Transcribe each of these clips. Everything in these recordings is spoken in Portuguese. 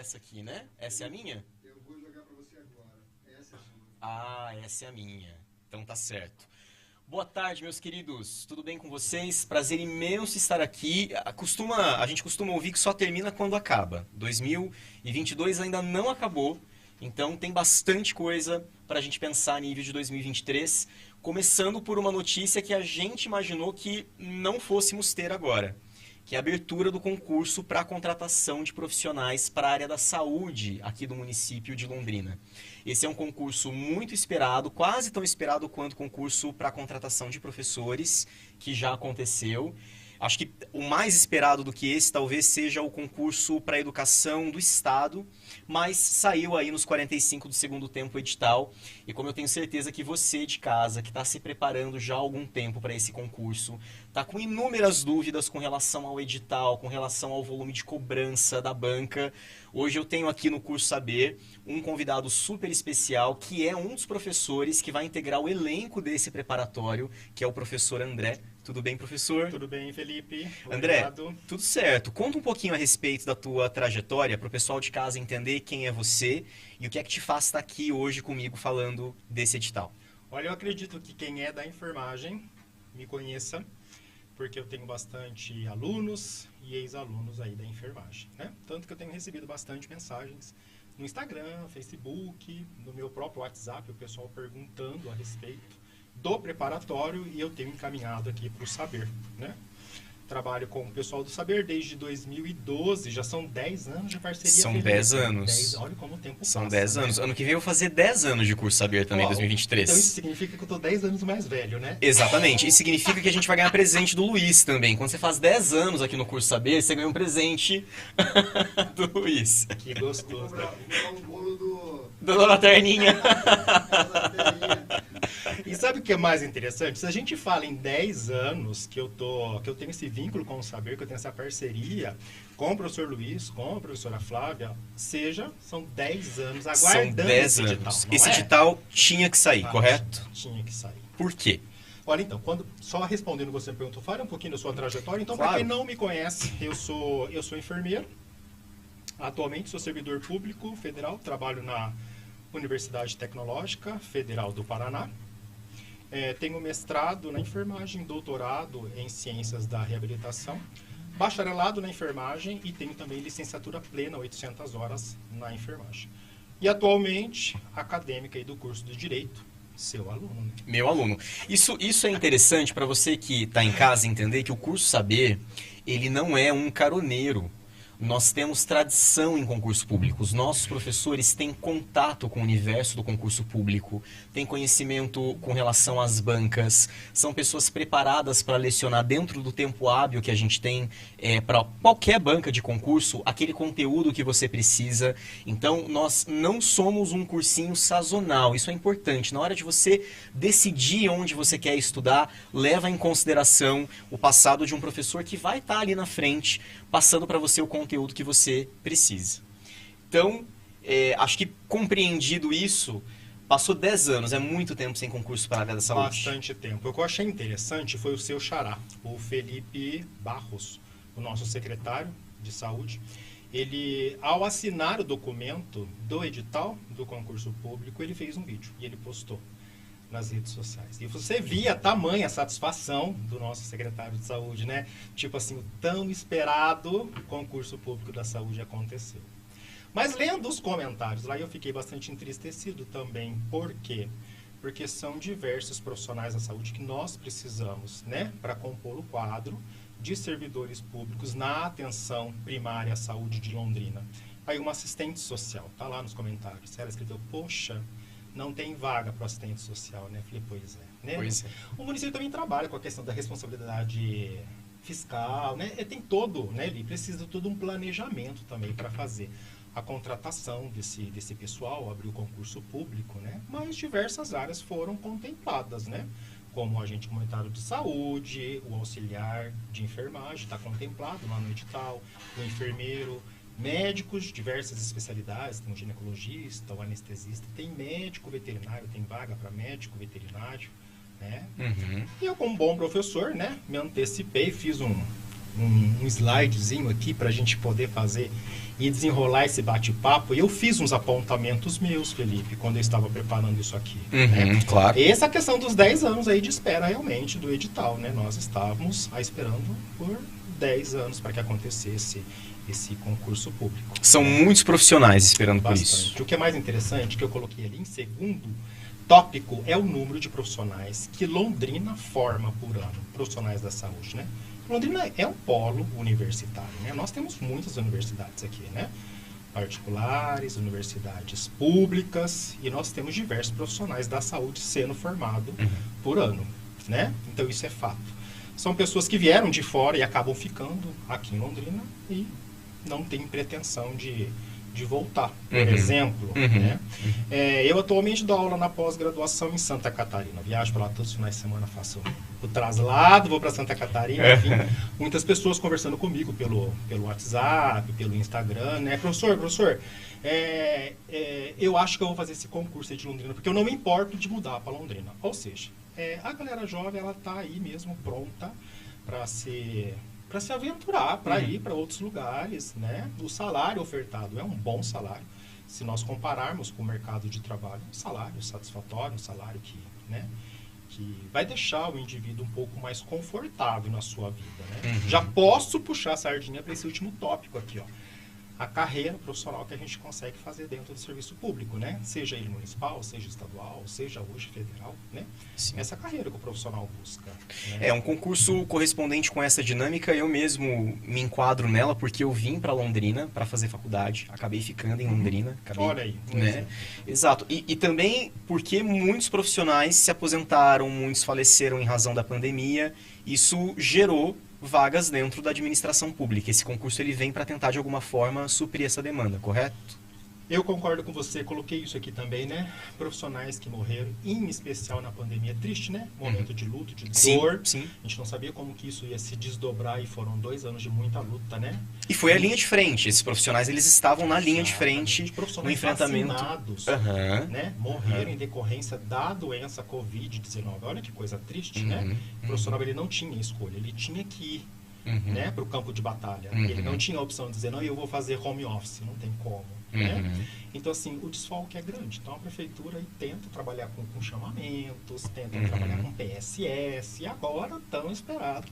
Essa aqui, né? Essa é a minha? Eu vou jogar pra você agora. Essa é a sua. Ah, essa é a minha. Então tá certo. Boa tarde, meus queridos. Tudo bem com vocês? Prazer imenso estar aqui. A gente costuma ouvir que só termina quando acaba. 2022 ainda não acabou, então tem bastante coisa para a gente pensar a nível de 2023. Começando por uma notícia que a gente imaginou que não fôssemos ter agora, que é a abertura do concurso para a contratação de profissionais para a área da saúde aqui do município de Londrina. Esse é um concurso muito esperado, quase tão esperado quanto o concurso para a contratação de professores, que já aconteceu. Acho que o mais esperado do que esse talvez seja o concurso para a educação do Estado, mas saiu aí nos 45 do segundo tempo o edital. E como eu tenho certeza que você de casa, que está se preparando já há algum tempo para esse concurso, está com inúmeras dúvidas com relação ao edital, com relação ao volume de cobrança da banca, hoje eu tenho aqui no Curso Saber um convidado super especial, que é um dos professores que vai integrar o elenco desse preparatório, que é o professor André. Tudo bem, professor? Tudo bem, Felipe? André, Obrigado. tudo certo. Conta um pouquinho a respeito da tua trajetória para o pessoal de casa entender quem é você e o que é que te faz estar aqui hoje comigo falando desse edital. Olha, eu acredito que quem é da enfermagem me conheça, porque eu tenho bastante alunos e ex-alunos aí da enfermagem, né? Tanto que eu tenho recebido bastante mensagens no Instagram, Facebook, no meu próprio WhatsApp, o pessoal perguntando a respeito do preparatório e eu tenho encaminhado aqui para o Saber, né? Trabalho com o pessoal do Saber desde 2012, já são 10 anos de parceria. São Felipe. 10 anos. 10, olha como o tempo São passa, 10 né? anos. Ano que vem eu vou fazer 10 anos de Curso Saber também, Ó, 2023. Então isso significa que eu tô 10 anos mais velho, né? Exatamente. E significa que a gente vai ganhar presente do Luiz também. Quando você faz 10 anos aqui no Curso Saber, você ganha um presente do Luiz. Que gostoso, né? Vou comprar um bolo do. Da Lanterninha. da telinha. E sabe o que é mais interessante? Se a gente fala em 10 anos que eu tenho esse vínculo com o Saber, que eu tenho essa parceria com o professor Luiz, com a professora Flávia, são 10 anos aguardando São 10 esse edital. anos. Não Esse é? edital tinha que sair, Ah, correto? Tinha que sair. Por quê? Olha, então, só respondendo você perguntou, fala um pouquinho da sua trajetória. Então, Claro. para quem não me conhece, eu sou enfermeiro. Atualmente sou servidor público federal, trabalho na Universidade Tecnológica Federal do Paraná. Tenho mestrado na enfermagem, doutorado em ciências da reabilitação, bacharelado na enfermagem e tenho também licenciatura plena, 800 horas na enfermagem. E atualmente, acadêmica aí do curso de Direito, seu aluno. Né? Meu aluno. Isso é interessante para você que está em casa entender que o Curso Saber, ele não é um caroneiro. Nós temos tradição em concurso público. Os nossos professores têm contato com o universo do concurso público, têm conhecimento com relação às bancas, são pessoas preparadas para lecionar dentro do tempo hábil que a gente tem para qualquer banca de concurso, aquele conteúdo que você precisa. Então, nós não somos um cursinho sazonal. Isso é importante. Na hora de você decidir onde você quer estudar, leva em consideração o passado de um professor que vai estar ali na frente, passando para você o conteúdo que você precisa. Então, acho que compreendido isso, passou 10 anos, é muito tempo sem concurso para a área da saúde. Bastante tempo. O que eu achei interessante foi o seu xará, o Felipe Barros, o nosso secretário de saúde. Ele, ao assinar o documento do edital do concurso público, ele fez um vídeo e ele postou nas redes sociais. E você via a tamanha satisfação do nosso secretário de saúde, né? Tipo assim, o tão esperado concurso público da saúde aconteceu. Mas lendo os comentários lá, eu fiquei bastante entristecido também. Por quê? Porque são diversos profissionais da saúde que nós precisamos, né? Para compor o quadro de servidores públicos na atenção primária à saúde de Londrina. Aí uma assistente social, tá lá nos comentários. Ela escreveu, poxa, não tem vaga para o assistente social, né? Falei, pois é. Né? Pois é. O município também trabalha com a questão da responsabilidade fiscal, né? Tem todo, né? Ele precisa de todo um planejamento também para fazer a contratação desse pessoal, abrir o concurso público, né? Mas diversas áreas foram contempladas, né? Como o agente comunitário de saúde, o auxiliar de enfermagem, está contemplado lá no edital, o enfermeiro, médicos, diversas especialidades, tem um ginecologista, o anestesista, tem médico veterinário, tem vaga para médico veterinário, né? Uhum. E eu, como bom professor, né, me antecipei, fiz um slidezinho aqui para a gente poder fazer e desenrolar esse bate-papo. E eu fiz uns apontamentos meus, Felipe, quando eu estava preparando isso aqui. Né? Claro. Essa questão dos 10 anos aí de espera realmente do edital, né? Nós estávamos esperando por 10 anos para que acontecesse esse concurso público. São muitos profissionais esperando por Bastante. isso. O que é mais interessante, que eu coloquei ali em segundo tópico, é o número de profissionais que Londrina forma por ano, profissionais da saúde, né? Londrina é um polo universitário, né? Nós temos muitas universidades aqui, né? Particulares, universidades públicas, e nós temos diversos profissionais da saúde sendo formados por ano, né? Então isso é fato. São pessoas que vieram de fora e acabam ficando aqui em Londrina e não têm pretensão de voltar, por exemplo. Né? Eu atualmente dou aula na pós-graduação em Santa Catarina. Viajo para lá todos os finais de semana, faço o traslado, vou para Santa Catarina. Enfim, muitas pessoas conversando comigo pelo WhatsApp, pelo Instagram, né? Professor, eu acho que eu vou fazer esse concurso aí de Londrina, porque eu não me importo de mudar para Londrina. Ou seja, a galera jovem, ela está aí mesmo pronta para se aventurar, para ir para outros lugares, né? O salário ofertado é um bom salário. Se nós compararmos com o mercado de trabalho, um salário satisfatório, um salário que vai deixar o indivíduo um pouco mais confortável na sua vida, né? Já posso puxar a sardinha para esse último tópico aqui, ó. A carreira profissional que a gente consegue fazer dentro do serviço público, né? Seja ele municipal, seja estadual, seja hoje federal, né? Sim. Essa carreira que o profissional busca. Né? É um concurso correspondente com essa dinâmica. Eu mesmo me enquadro nela porque eu vim para Londrina para fazer faculdade. Acabei ficando em Londrina. Olha aí. Né? Exato. E também porque muitos profissionais se aposentaram, muitos faleceram em razão da pandemia. Isso gerou vagas dentro da administração pública. Esse concurso ele vem para tentar de alguma forma suprir essa demanda, correto? Eu concordo com você, coloquei isso aqui também, né? Profissionais que morreram, em especial na pandemia, triste, né? Momento de luto, de dor. Sim. A gente não sabia como que isso ia se desdobrar e foram 2 anos de muita luta, né? E foi a linha de frente. Esses profissionais, eles estavam na linha de frente no enfrentamento. Vacinados, né? Morreram em decorrência da doença Covid-19. Olha que coisa triste, né? O profissional, ele não tinha escolha, ele tinha que ir. Né, para o campo de batalha. Ele não tinha a opção de dizer, não, eu vou fazer home office, não tem como. Né? Então, assim, o desfalque é grande. Então, a prefeitura aí tenta trabalhar com chamamentos, tenta trabalhar com PSS, e agora, tão esperado,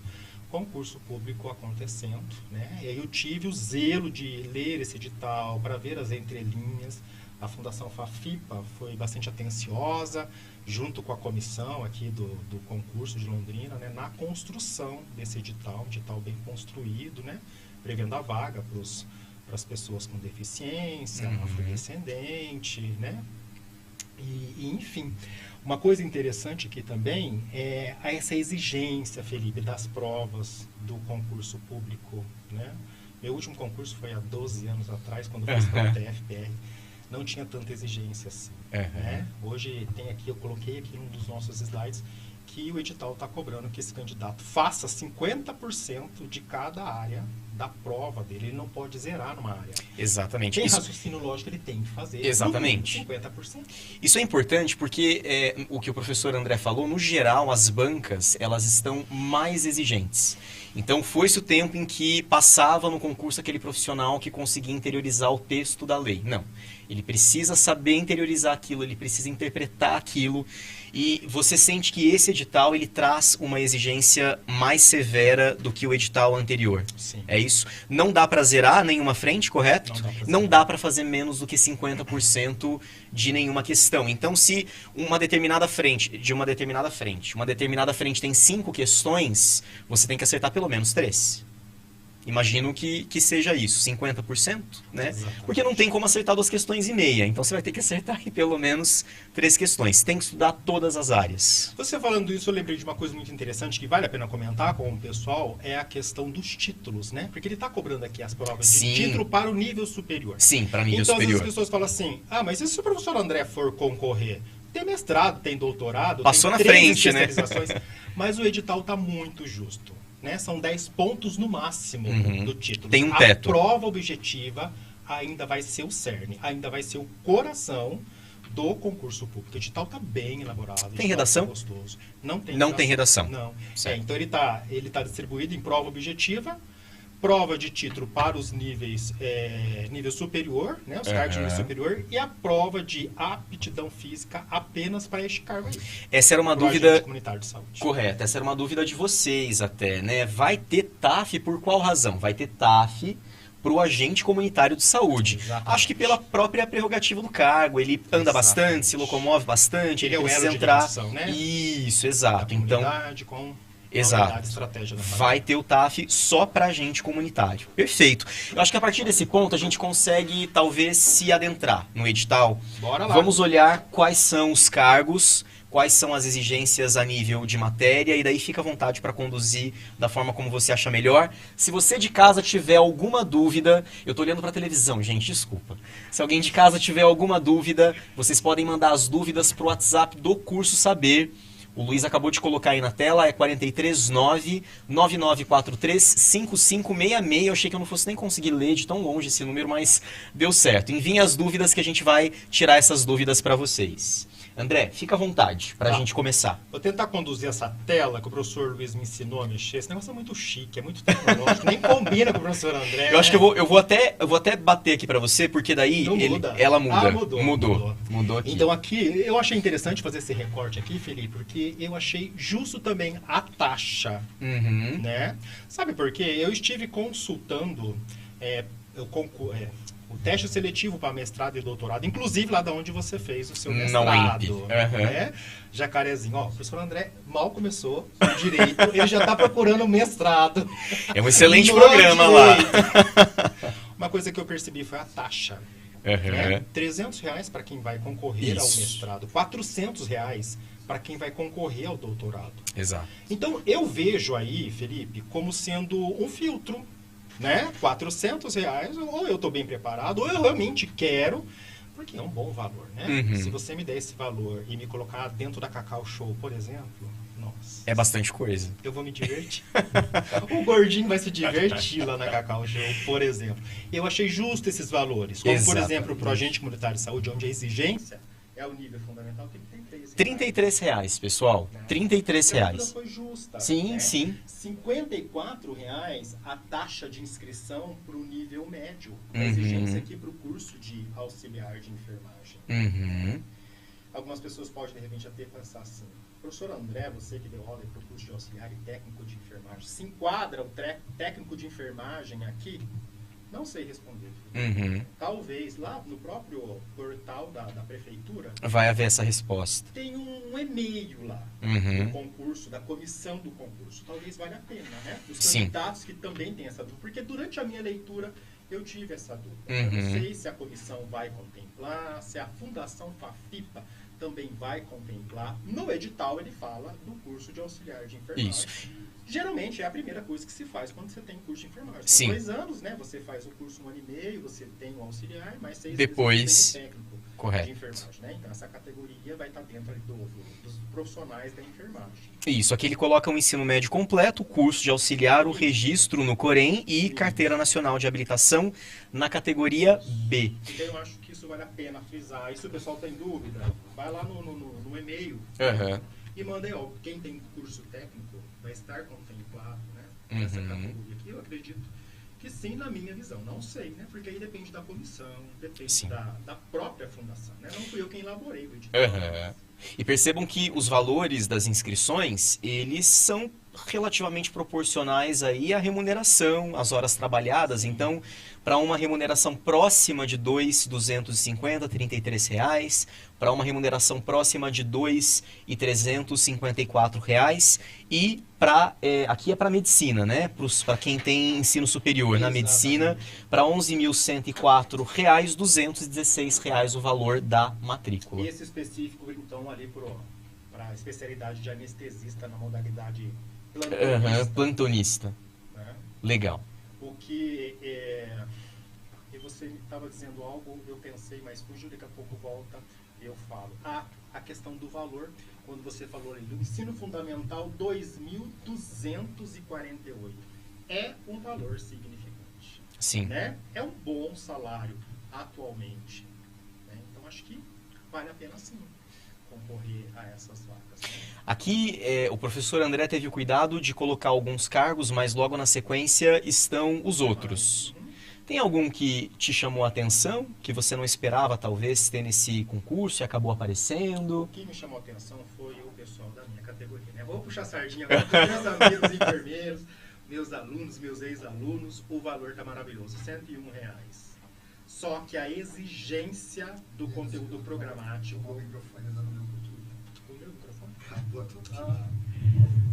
concurso público acontecendo. Né? E aí eu tive o zelo de ler esse edital, para ver as entrelinhas. A Fundação FAFIPA foi bastante atenciosa, junto com a comissão aqui do concurso de Londrina, né, na construção desse edital, um edital bem construído, né, prevendo a vaga para as pessoas com deficiência, afrodescendente, né, e enfim. Uma coisa interessante aqui também é essa exigência, Felipe, das provas do concurso público. Né? Meu último concurso foi há 12 anos atrás, quando fiz para o TFPR. Não tinha tanta exigência assim. Né? Hoje tem aqui, eu coloquei aqui um dos nossos slides, que o edital está cobrando que esse candidato faça 50% de cada área da prova dele. Ele não pode zerar numa área. Exatamente. Tem raciocínio lógico, ele tem que fazer. Exatamente. 50%. Isso é importante porque o que o professor André falou, no geral, as bancas, elas estão mais exigentes. Então, foi-se o tempo em que passava no concurso aquele profissional que conseguia interiorizar o texto da lei. Não. Ele precisa saber interiorizar aquilo, ele precisa interpretar aquilo. E você sente que esse edital, ele traz uma exigência mais severa do que o edital anterior. Sim. É isso? Não dá para zerar nenhuma frente, correto? Não dá para fazer menos do que 50% de nenhuma questão. Então, se uma determinada frente tem 5 questões, você tem que acertar pelo menos 3. Imagino que seja isso, 50%, né? Exatamente. Porque não tem como acertar 2 questões e meia. Então você vai ter que acertar pelo menos 3 questões. Tem que estudar todas as áreas. Você falando isso, eu lembrei de uma coisa muito interessante que vale a pena comentar com o pessoal, é a questão dos títulos, né? Porque ele está cobrando aqui as provas de título para o nível superior. Sim, para nível então, superior. Então as pessoas falam assim, mas e se o professor André for concorrer? Tem mestrado, tem doutorado, passou tem na 3 frente, especializações, né? Mas o edital está muito justo. Né? São 10 pontos no máximo do título. Tem um teto. A prova objetiva ainda vai ser o cerne, ainda vai ser o coração do concurso público. O edital está bem elaborado. Tem redação? Tá gostoso. Não tem Não tem redação. Não. Certo. Então ele tá distribuído em prova objetiva, prova de título para os níveis nível superior, né, os cargos de nível superior, e a prova de aptidão física apenas para este cargo aí. Essa era uma Pro dúvida agente comunitário de saúde. correta, essa era uma dúvida de vocês até, né? Vai ter TAF por qual razão? Vai ter TAF para o agente comunitário de saúde. Exatamente. Acho que pela própria prerrogativa do cargo, ele anda bastante, Exatamente. se locomove bastante, Ele é o precisa elo de entrar. ligação, né? Isso, A exato. Então, comunidade com exato. a unidade estratégia da família. vai ter o TAF só para agente comunitário. Perfeito. Eu acho que a partir desse ponto a gente consegue talvez se adentrar no edital. Bora lá. Vamos olhar quais são os cargos, quais são as exigências a nível de matéria, e daí fica à vontade para conduzir da forma como você acha melhor. Se você de casa tiver alguma dúvida, eu tô olhando para televisão, gente, desculpa. Se alguém de casa tiver alguma dúvida, vocês podem mandar as dúvidas pro WhatsApp do Curso Saber. O Luiz acabou de colocar aí na tela, é 439-9943-5566. Eu achei que eu não fosse nem conseguir ler de tão longe esse número, mas deu certo. Enviem as dúvidas que a gente vai tirar essas dúvidas para vocês. André, fica à vontade para a Tá. gente começar. Vou tentar conduzir essa tela que o professor Luiz me ensinou a mexer. Esse negócio é muito chique, é muito tecnológico, nem combina com o professor André. Eu acho né? que eu vou até bater aqui para você, porque daí Não muda. ela muda. Ah, mudou aqui. Então aqui, eu achei interessante fazer esse recorte aqui, Felipe, porque eu achei justo também a taxa, Uhum. né? Sabe por quê? Eu estive consultando o teste seletivo para mestrado e doutorado, inclusive lá de onde você fez o seu Não mestrado. INPE. Uhum. Né? Jacarezinho, ó, o professor André mal começou o direito, ele já está procurando mestrado. É um excelente No programa lá. direito. Uma coisa que eu percebi foi a taxa. Né? Uhum. R$300 para quem vai concorrer ao Isso. mestrado, R$400 para quem vai concorrer ao doutorado. Exato. Então eu vejo aí, Felipe, como sendo um filtro, né? R$400, ou eu estou bem preparado, ou eu realmente quero, porque é um bom valor, né? Uhum. Se você me der esse valor e me colocar dentro da Cacau Show, por exemplo, nossa, É bastante coisa. eu vou me divertir. O gordinho vai se divertir lá na Cacau Show, por exemplo. Eu achei justo esses valores. Como, por Exatamente. exemplo, para o agente comunitário de saúde, onde a exigência é o nível fundamental, tem que ter R$33, pessoal. R$33. Foi justa. Sim, né? sim. R$54 a taxa de inscrição para o nível médio. A Uhum. exigência aqui para o curso de auxiliar de enfermagem. Uhum. Algumas pessoas podem, de repente, até pensar assim: professor André, você que deu aula para o curso de auxiliar e técnico de enfermagem, se enquadra o técnico de enfermagem aqui? Não sei responder. Uhum. Talvez lá no próprio portal da prefeitura Vai haver essa resposta. tem um e-mail lá Uhum. do concurso, da comissão do concurso. Talvez valha a pena, né? Os Sim. candidatos que também têm essa dúvida. Porque durante a minha leitura eu tive essa dúvida. Uhum. Eu não sei se a comissão vai contemplar, se a Fundação Fafipa também vai contemplar. No edital ele fala do curso de auxiliar de enfermagem. Isso. Geralmente é a primeira coisa que se faz quando você tem curso de enfermagem. Sim. São 2 anos, né? Você faz o curso 1 ano e meio, você tem o auxiliar, mais 6 Depois, meses você tem o técnico de correto. enfermagem, né? Então essa categoria vai estar dentro ali dos profissionais da enfermagem. Isso, aqui ele coloca o ensino médio completo, o curso de auxiliar, o registro no Corém e carteira nacional de habilitação na categoria B. Então eu acho que isso vale a pena frisar. E se o pessoal tem dúvida, vai lá no e-mail Uhum. e manda aí, ó, quem tem curso técnico vai estar contemplado, né? Nessa Uhum. categoria aqui, eu acredito que sim, na minha visão. Não sei, né? Porque aí depende da comissão, depende Sim. da própria fundação, né? Não fui eu quem elaborei o edital. Uhum. E percebam que os valores das inscrições, eles são relativamente proporcionais aí à remuneração, às horas trabalhadas. Então, para uma remuneração próxima de 2.250, R$33. Para uma remuneração próxima de 2.354 R$54. E aqui é para medicina, né? Para quem tem ensino superior na Exatamente. medicina, para R$11.104, R$216 o valor da matrícula. E esse específico, então, ali para a especialidade de anestesista na modalidade plantonista, Plantonista. né? Legal. O que e você estava dizendo algo, eu pensei, mas fugiu, daqui a pouco volta, eu falo. A questão do valor, quando você falou ali do ensino fundamental, 2.248. É um valor significante. Sim. Né? É um bom salário atualmente. Né? Então acho que vale a pena sim concorrer a essas vagas. Né? Aqui, o professor André teve o cuidado de colocar alguns cargos, mas logo na sequência estão os outros. Tem algum que te chamou a atenção, que você não esperava talvez ter nesse concurso e acabou aparecendo? O que me chamou a atenção foi o pessoal da minha categoria. Né? Vou puxar a sardinha agora para os meus amigos enfermeiros, meus alunos, meus ex-alunos. O valor está maravilhoso, R$101. Só que a exigência do conteúdo programático... O microfone ainda não deu cultura. O meu microfone? Acabou tudo.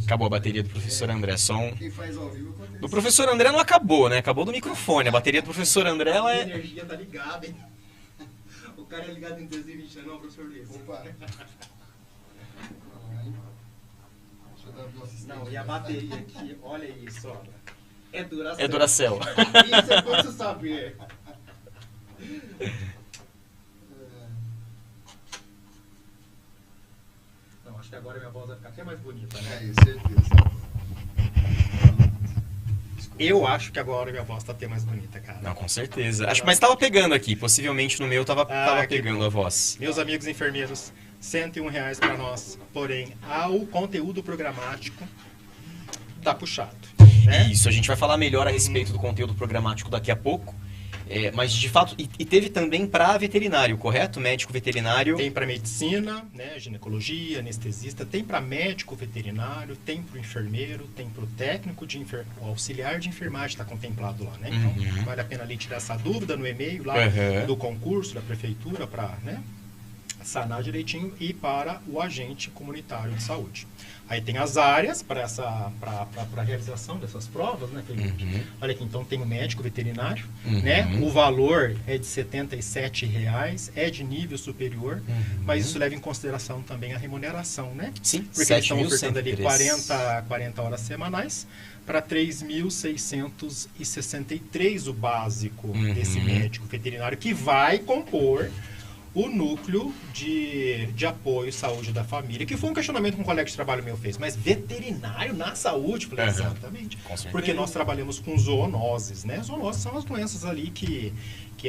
Acabou a bateria do professor André. Quem faz ao vivo acontece. Do professor André não acabou, né? Acabou do microfone. A bateria do professor André, ela A é... energia tá ligada, hein? O cara é ligado em 220, não, professor Luiz? Opa. Deixa eu dar pro assistente. Não, e a bateria aqui, olha isso, ó. É Duracell. É Duracell. Isso é coisa saber. Não, acho que agora minha voz vai ficar até mais bonita, né? É isso, certeza. Eu acho que agora minha voz tá até mais bonita, cara. Não, com certeza. Acho, mas tava pegando aqui. Possivelmente no meu tava que pegando bom. a voz. Meus amigos enfermeiros, R$101 para nós. Porém, o conteúdo programático tá puxado. Né? Isso, a gente vai falar melhor a respeito do conteúdo programático daqui a pouco. Mas de fato, e teve também para veterinário, correto? Médico veterinário. Tem para medicina, né, ginecologia, anestesista, tem para médico veterinário, tem para o enfermeiro, tem para o técnico de o auxiliar de enfermagem está contemplado lá, né? Então vale a pena ali tirar essa dúvida no e-mail lá do concurso da prefeitura para, né, sanar direitinho e para o agente comunitário de saúde. Aí tem as áreas para a realização dessas provas, né, Felipe? Olha aqui, então tem o médico veterinário, né? O valor é de R$77, é de nível superior, mas isso leva em consideração também a remuneração, né? Sim, porque eles estão ofertando ali 7.103. 40 horas semanais para 3.663 o básico desse médico veterinário que vai compor o núcleo de apoio à saúde da família, que foi um questionamento que um colega de trabalho meu fez. Mas veterinário na saúde? Falei, exatamente. Porque nós trabalhamos com zoonoses, né? Zoonoses são as doenças ali que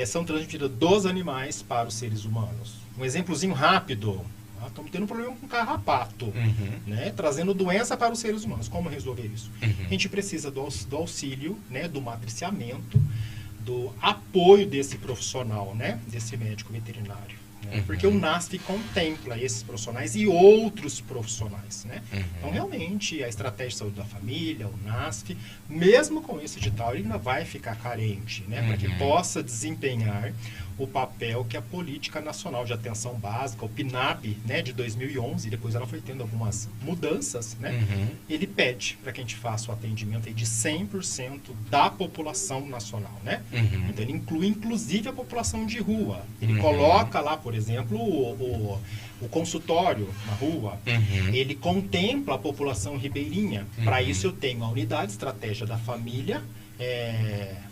são transmitidas dos animais para os seres humanos. Um exemplozinho rápido. Estamos tendo um problema com carrapato, né? Trazendo doença para os seres humanos. Como resolver isso? A gente precisa do auxílio, né? Do matriciamento, do apoio desse profissional, né? Desse médico veterinário. Né? Porque o NASF contempla esses profissionais e outros profissionais, né? Então, realmente, a estratégia de saúde da família, o NASF, mesmo com esse edital, ele ainda vai ficar carente, né? Para que possa desempenhar o papel que a Política Nacional de Atenção Básica, o PNAB, né, de 2011, depois ela foi tendo algumas mudanças, né? Ele pede para que a gente faça o atendimento aí de 100% da população nacional, né? Então ele inclui inclusive a população de rua. Ele coloca lá, por exemplo, o consultório na rua. Ele contempla a população ribeirinha. Para isso eu tenho a unidade de estratégia da família,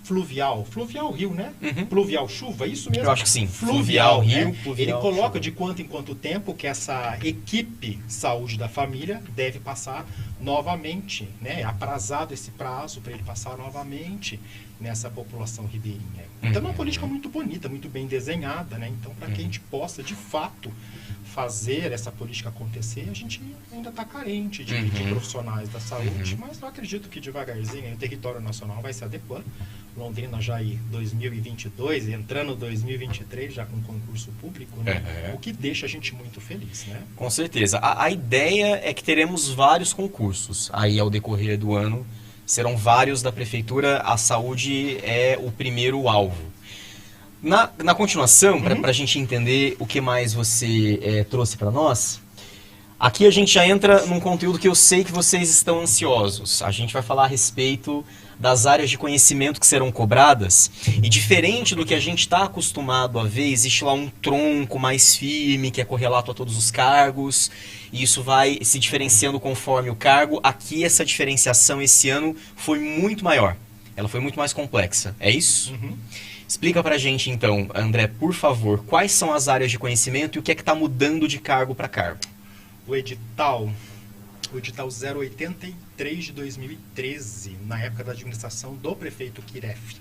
fluvial rio, né? Pluvial chuva, isso mesmo? Eu acho que sim. Fluvial rio. Né? Ele coloca de quanto em quanto tempo que essa equipe saúde da família deve passar novamente, né? É aprazado esse prazo para ele passar novamente nessa população ribeirinha. Então é uma política muito bonita, muito bem desenhada, né? Então, para que a gente possa, de fato, fazer essa política acontecer, a gente ainda está carente de profissionais da saúde, mas eu acredito que devagarzinho o território nacional vai se adequando. Londrina já em 2022, entrando 2023 já com concurso público, né? O que deixa a gente muito feliz, né? Com certeza. A ideia é que teremos vários concursos aí ao decorrer do ano. Serão vários da prefeitura. A saúde é o primeiro alvo. Na continuação, para a gente entender o que mais você trouxe para nós, aqui a gente já entra num conteúdo que eu sei que vocês estão ansiosos. A gente vai falar a respeito das áreas de conhecimento que serão cobradas. E diferente do que a gente está acostumado a ver, existe lá um tronco mais firme, que é correlato a todos os cargos. E isso vai se diferenciando conforme o cargo. Aqui essa diferenciação esse ano foi muito maior. Ela foi muito mais complexa. É isso? Explica pra gente então, André, por favor, quais são as áreas de conhecimento e o que é que está mudando de cargo para cargo? O edital 083 de 2013, na época da administração do prefeito Kiref,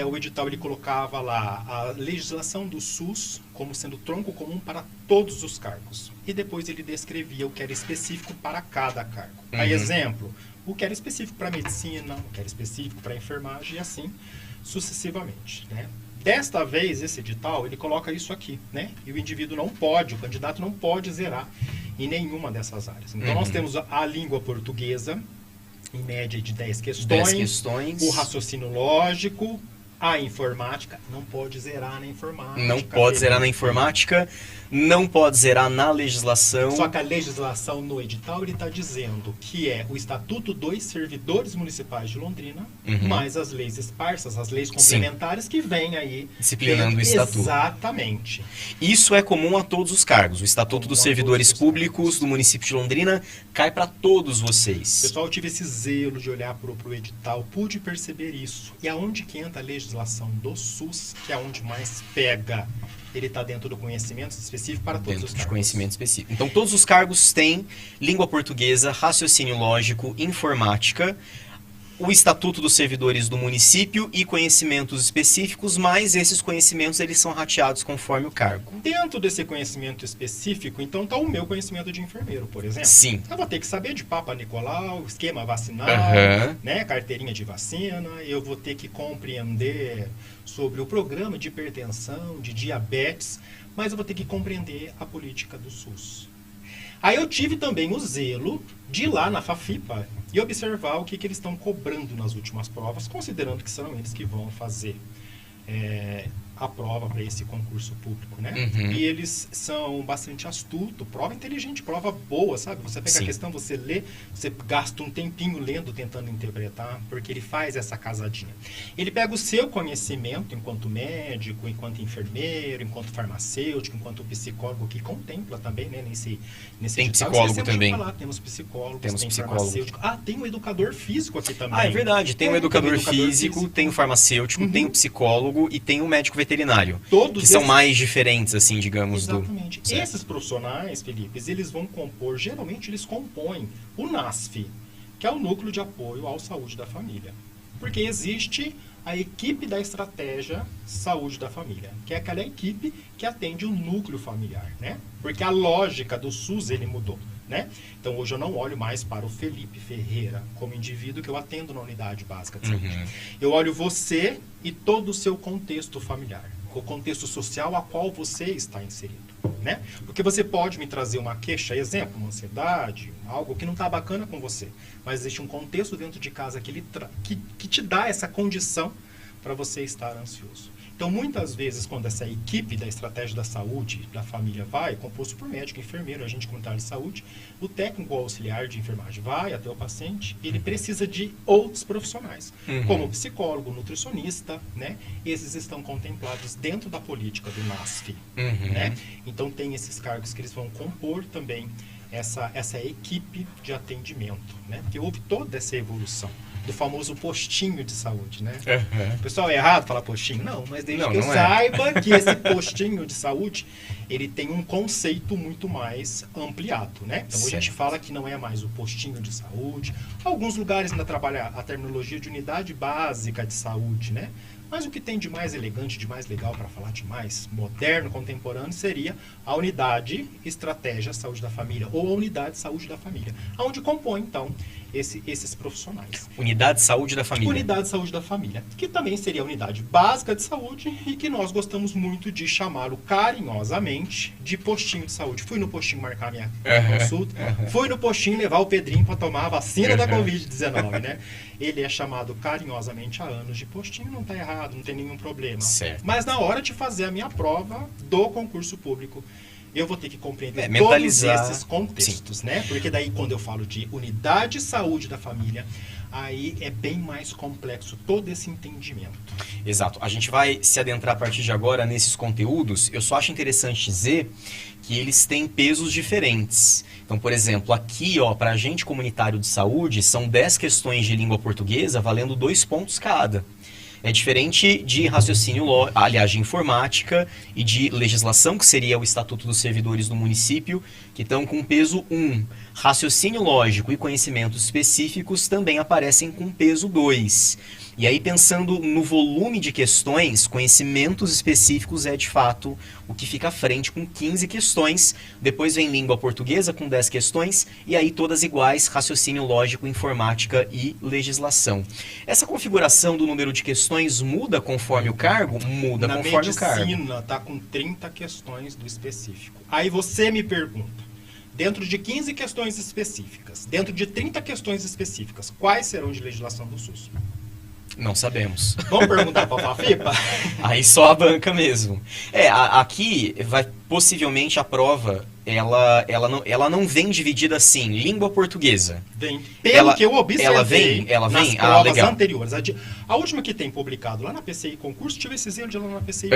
o edital ele colocava lá a legislação do SUS como sendo tronco comum para todos os cargos. E depois ele descrevia o que era específico para cada cargo. Aí, exemplo, o que era específico para medicina, o que era específico para enfermagem e assim sucessivamente, né? Desta vez, esse edital, ele coloca isso aqui, né? E o indivíduo não pode, o candidato não pode zerar em nenhuma dessas áreas. Então, nós temos a língua portuguesa, em média de 10 questões. 10 questões. O raciocínio lógico, a informática, não pode zerar na informática. Não pode zerar na informática, não pode zerar na legislação. Só que a legislação no edital, ele está dizendo que é o Estatuto dos Servidores Municipais de Londrina, mais as leis esparsas, as leis complementares que vêm aí. Disciplinando o Estatuto. Exatamente. Isso é comum a todos os cargos. O Estatuto dos Servidores Públicos do município de Londrina cai para todos vocês. Pessoal, eu tive esse zelo de olhar para o edital, pude perceber isso. E aonde que entra a legislação do SUS, que é onde mais pega? Ele está dentro do conhecimento específico para todos os cargos. De conhecimento específico. Então, todos os cargos têm língua portuguesa, raciocínio lógico, informática, o Estatuto dos Servidores do município e conhecimentos específicos, mas esses conhecimentos eles são rateados conforme o cargo. Dentro desse conhecimento específico, então, está o meu conhecimento de enfermeiro, por exemplo. Sim. Eu vou ter que saber de Papa Nicolau, esquema vacinal, né, carteirinha de vacina. Eu vou ter que compreender sobre o programa de hipertensão, de diabetes, mas eu vou ter que compreender a política do SUS. Aí eu tive também o zelo de ir lá na Fafipa e observar o que eles estão cobrando nas últimas provas, considerando que são eles que vão fazer a prova para esse concurso público, né? E eles são bastante astutos, prova inteligente, prova boa, sabe? Você pega a questão, você lê, você gasta um tempinho lendo, tentando interpretar, porque ele faz essa casadinha. Ele pega o seu conhecimento enquanto médico, enquanto enfermeiro, enquanto farmacêutico, enquanto psicólogo, que contempla também, né? Nesse tem edital. psicólogo também. Falar, temos psicólogos, tem psicólogo. farmacêutico. Tem um educador físico aqui também. É verdade. Tem o educador físico, tem o farmacêutico, tem o psicólogo e tem o médico veterinário. Todos que são mais diferentes, assim, digamos. Exatamente. Esses profissionais, Felipe, eles vão compor, geralmente eles compõem o NASF, que é o Núcleo de Apoio à Saúde da Família. Porque existe a equipe da estratégia Saúde da Família, que é aquela equipe que atende o núcleo familiar, né? Porque a lógica do SUS, ele mudou, né? Então, hoje eu não olho mais para o Felipe Ferreira como indivíduo que eu atendo na unidade básica de saúde. Eu olho você e todo o seu contexto familiar, o contexto social a qual você está inserido, né? Porque você pode me trazer uma queixa, exemplo, uma ansiedade, algo que não está bacana com você, mas existe um contexto dentro de casa que te dá essa condição para você estar ansioso. Então, muitas vezes, quando essa equipe da estratégia da saúde da família vai, composto por médico, enfermeiro, agente comunitário de saúde, o técnico auxiliar de enfermagem vai até o paciente, ele precisa de outros profissionais, como psicólogo, nutricionista, né? Esses estão contemplados dentro da política do NASF, né? Então, tem esses cargos que eles vão compor também essa equipe de atendimento, né? Porque houve toda essa evolução do famoso postinho de saúde, né? O pessoal é errado falar postinho? Não, mas desde que eu saiba que esse postinho de saúde, ele tem um conceito muito mais ampliado, né? Então, hoje a gente fala que não é mais o postinho de saúde. Alguns lugares ainda trabalham a terminologia de unidade básica de saúde, né? Mas o que tem de mais elegante, de mais legal, para falar de mais moderno, contemporâneo, seria a unidade estratégia saúde da família, ou a unidade saúde da família, onde compõe, então, esses profissionais. Unidade de saúde da família. Unidade de saúde da família, que também seria a unidade básica de saúde e que nós gostamos muito de chamá-lo carinhosamente de postinho de saúde. Fui no postinho marcar minha consulta, fui no postinho levar o Pedrinho para tomar a vacina da Covid-19, né? Ele é chamado carinhosamente há anos de postinho, não está errado, não tem nenhum problema. Certo. Mas na hora de fazer a minha prova do concurso público, eu vou ter que compreender mentalizar todos esses contextos, né? Porque daí quando eu falo de unidade de saúde da família, aí é bem mais complexo todo esse entendimento. Exato. A gente vai se adentrar a partir de agora nesses conteúdos. Eu só acho interessante dizer que eles têm pesos diferentes. Então, por exemplo, aqui, para agente comunitário de saúde, são 10 questões de língua portuguesa valendo 2 pontos cada. É diferente de raciocínio, aliás, de informática e de legislação, que seria o Estatuto dos Servidores do município, que estão com peso 1. Raciocínio lógico e conhecimentos específicos também aparecem com peso 2. E aí, pensando no volume de questões, conhecimentos específicos é de fato o que fica à frente com 15 questões. Depois vem língua portuguesa com 10 questões. E aí todas iguais, raciocínio lógico, informática e legislação. Essa configuração do número de questões muda conforme o cargo? Muda conforme o cargo. Na medicina está com 30 questões do específico. Aí você me pergunta, dentro de 15 questões específicas, dentro de 30 questões específicas, quais serão de legislação do SUS? Não sabemos. Vamos perguntar para a FAFIPA? Aí só a banca mesmo. Aqui vai possivelmente a prova, ela não vem dividida assim, língua portuguesa. Vem. Pelo que eu observei ela vem nas provas legal. anteriores. A última que tem publicado lá na PCI Concurso, tive esse exemplo de lá na PCI,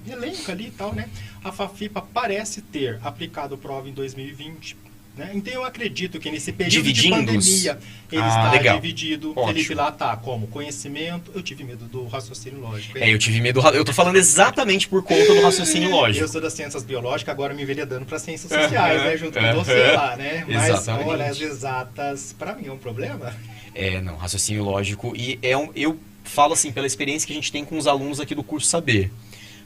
elenco ali e tal, né? A FAFIPA parece ter aplicado prova em 2020. Né? Então eu acredito que nesse período de pandemia ele está dividido. Ótimo. Felipe lá está como conhecimento. Eu tive medo do raciocínio lógico. Eu tive medo. Eu tô falando exatamente por conta do raciocínio lógico. Eu sou das ciências biológicas, agora me enveredando para ciências sociais, né? Junto com você lá, né? Mas Exatamente. olha, as exatas, para mim é um problema. Não, raciocínio lógico. E eu falo assim, pela experiência que a gente tem com os alunos aqui do curso Saber.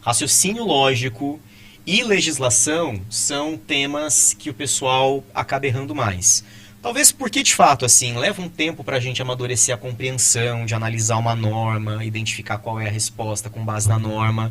Raciocínio lógico e legislação são temas que o pessoal acaba errando mais. Talvez porque, de fato, assim, leva um tempo para a gente amadurecer a compreensão, de analisar uma norma, identificar qual é a resposta com base na norma.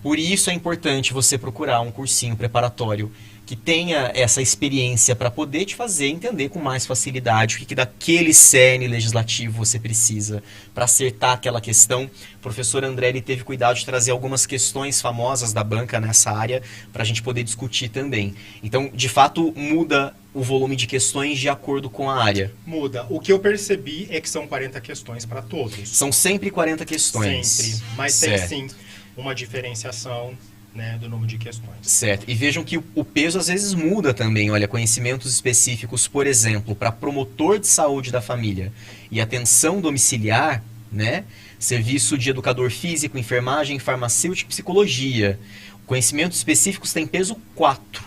Por isso é importante você procurar um cursinho preparatório que tenha essa experiência para poder te fazer entender com mais facilidade o que daquele cerne legislativo você precisa para acertar aquela questão. O professor André ele teve cuidado de trazer algumas questões famosas da banca nessa área para a gente poder discutir também. Então, de fato, muda o volume de questões de acordo com a área. Muda. O que eu percebi é que são 40 questões para todos. São sempre 40 questões. Sempre. Mas tem sim uma diferenciação, né, do número de questões. Certo. E vejam que o peso às vezes muda também. Olha, conhecimentos específicos, por exemplo, para promotor de saúde da família e atenção domiciliar, né? Serviço de educador físico, enfermagem, farmacêutica e psicologia. Conhecimentos específicos têm peso 4.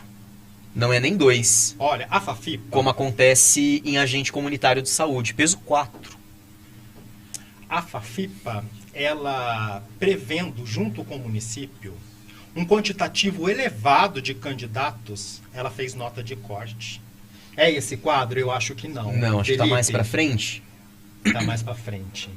Não é nem 2. Olha, a FAFIPA... Como acontece em agente comunitário de saúde. Peso 4. A FAFIPA, ela prevendo, junto com o município, um quantitativo elevado de candidatos, ela fez nota de corte. É esse quadro? Eu acho que não. Não, acho que está mais para frente. Está mais para frente.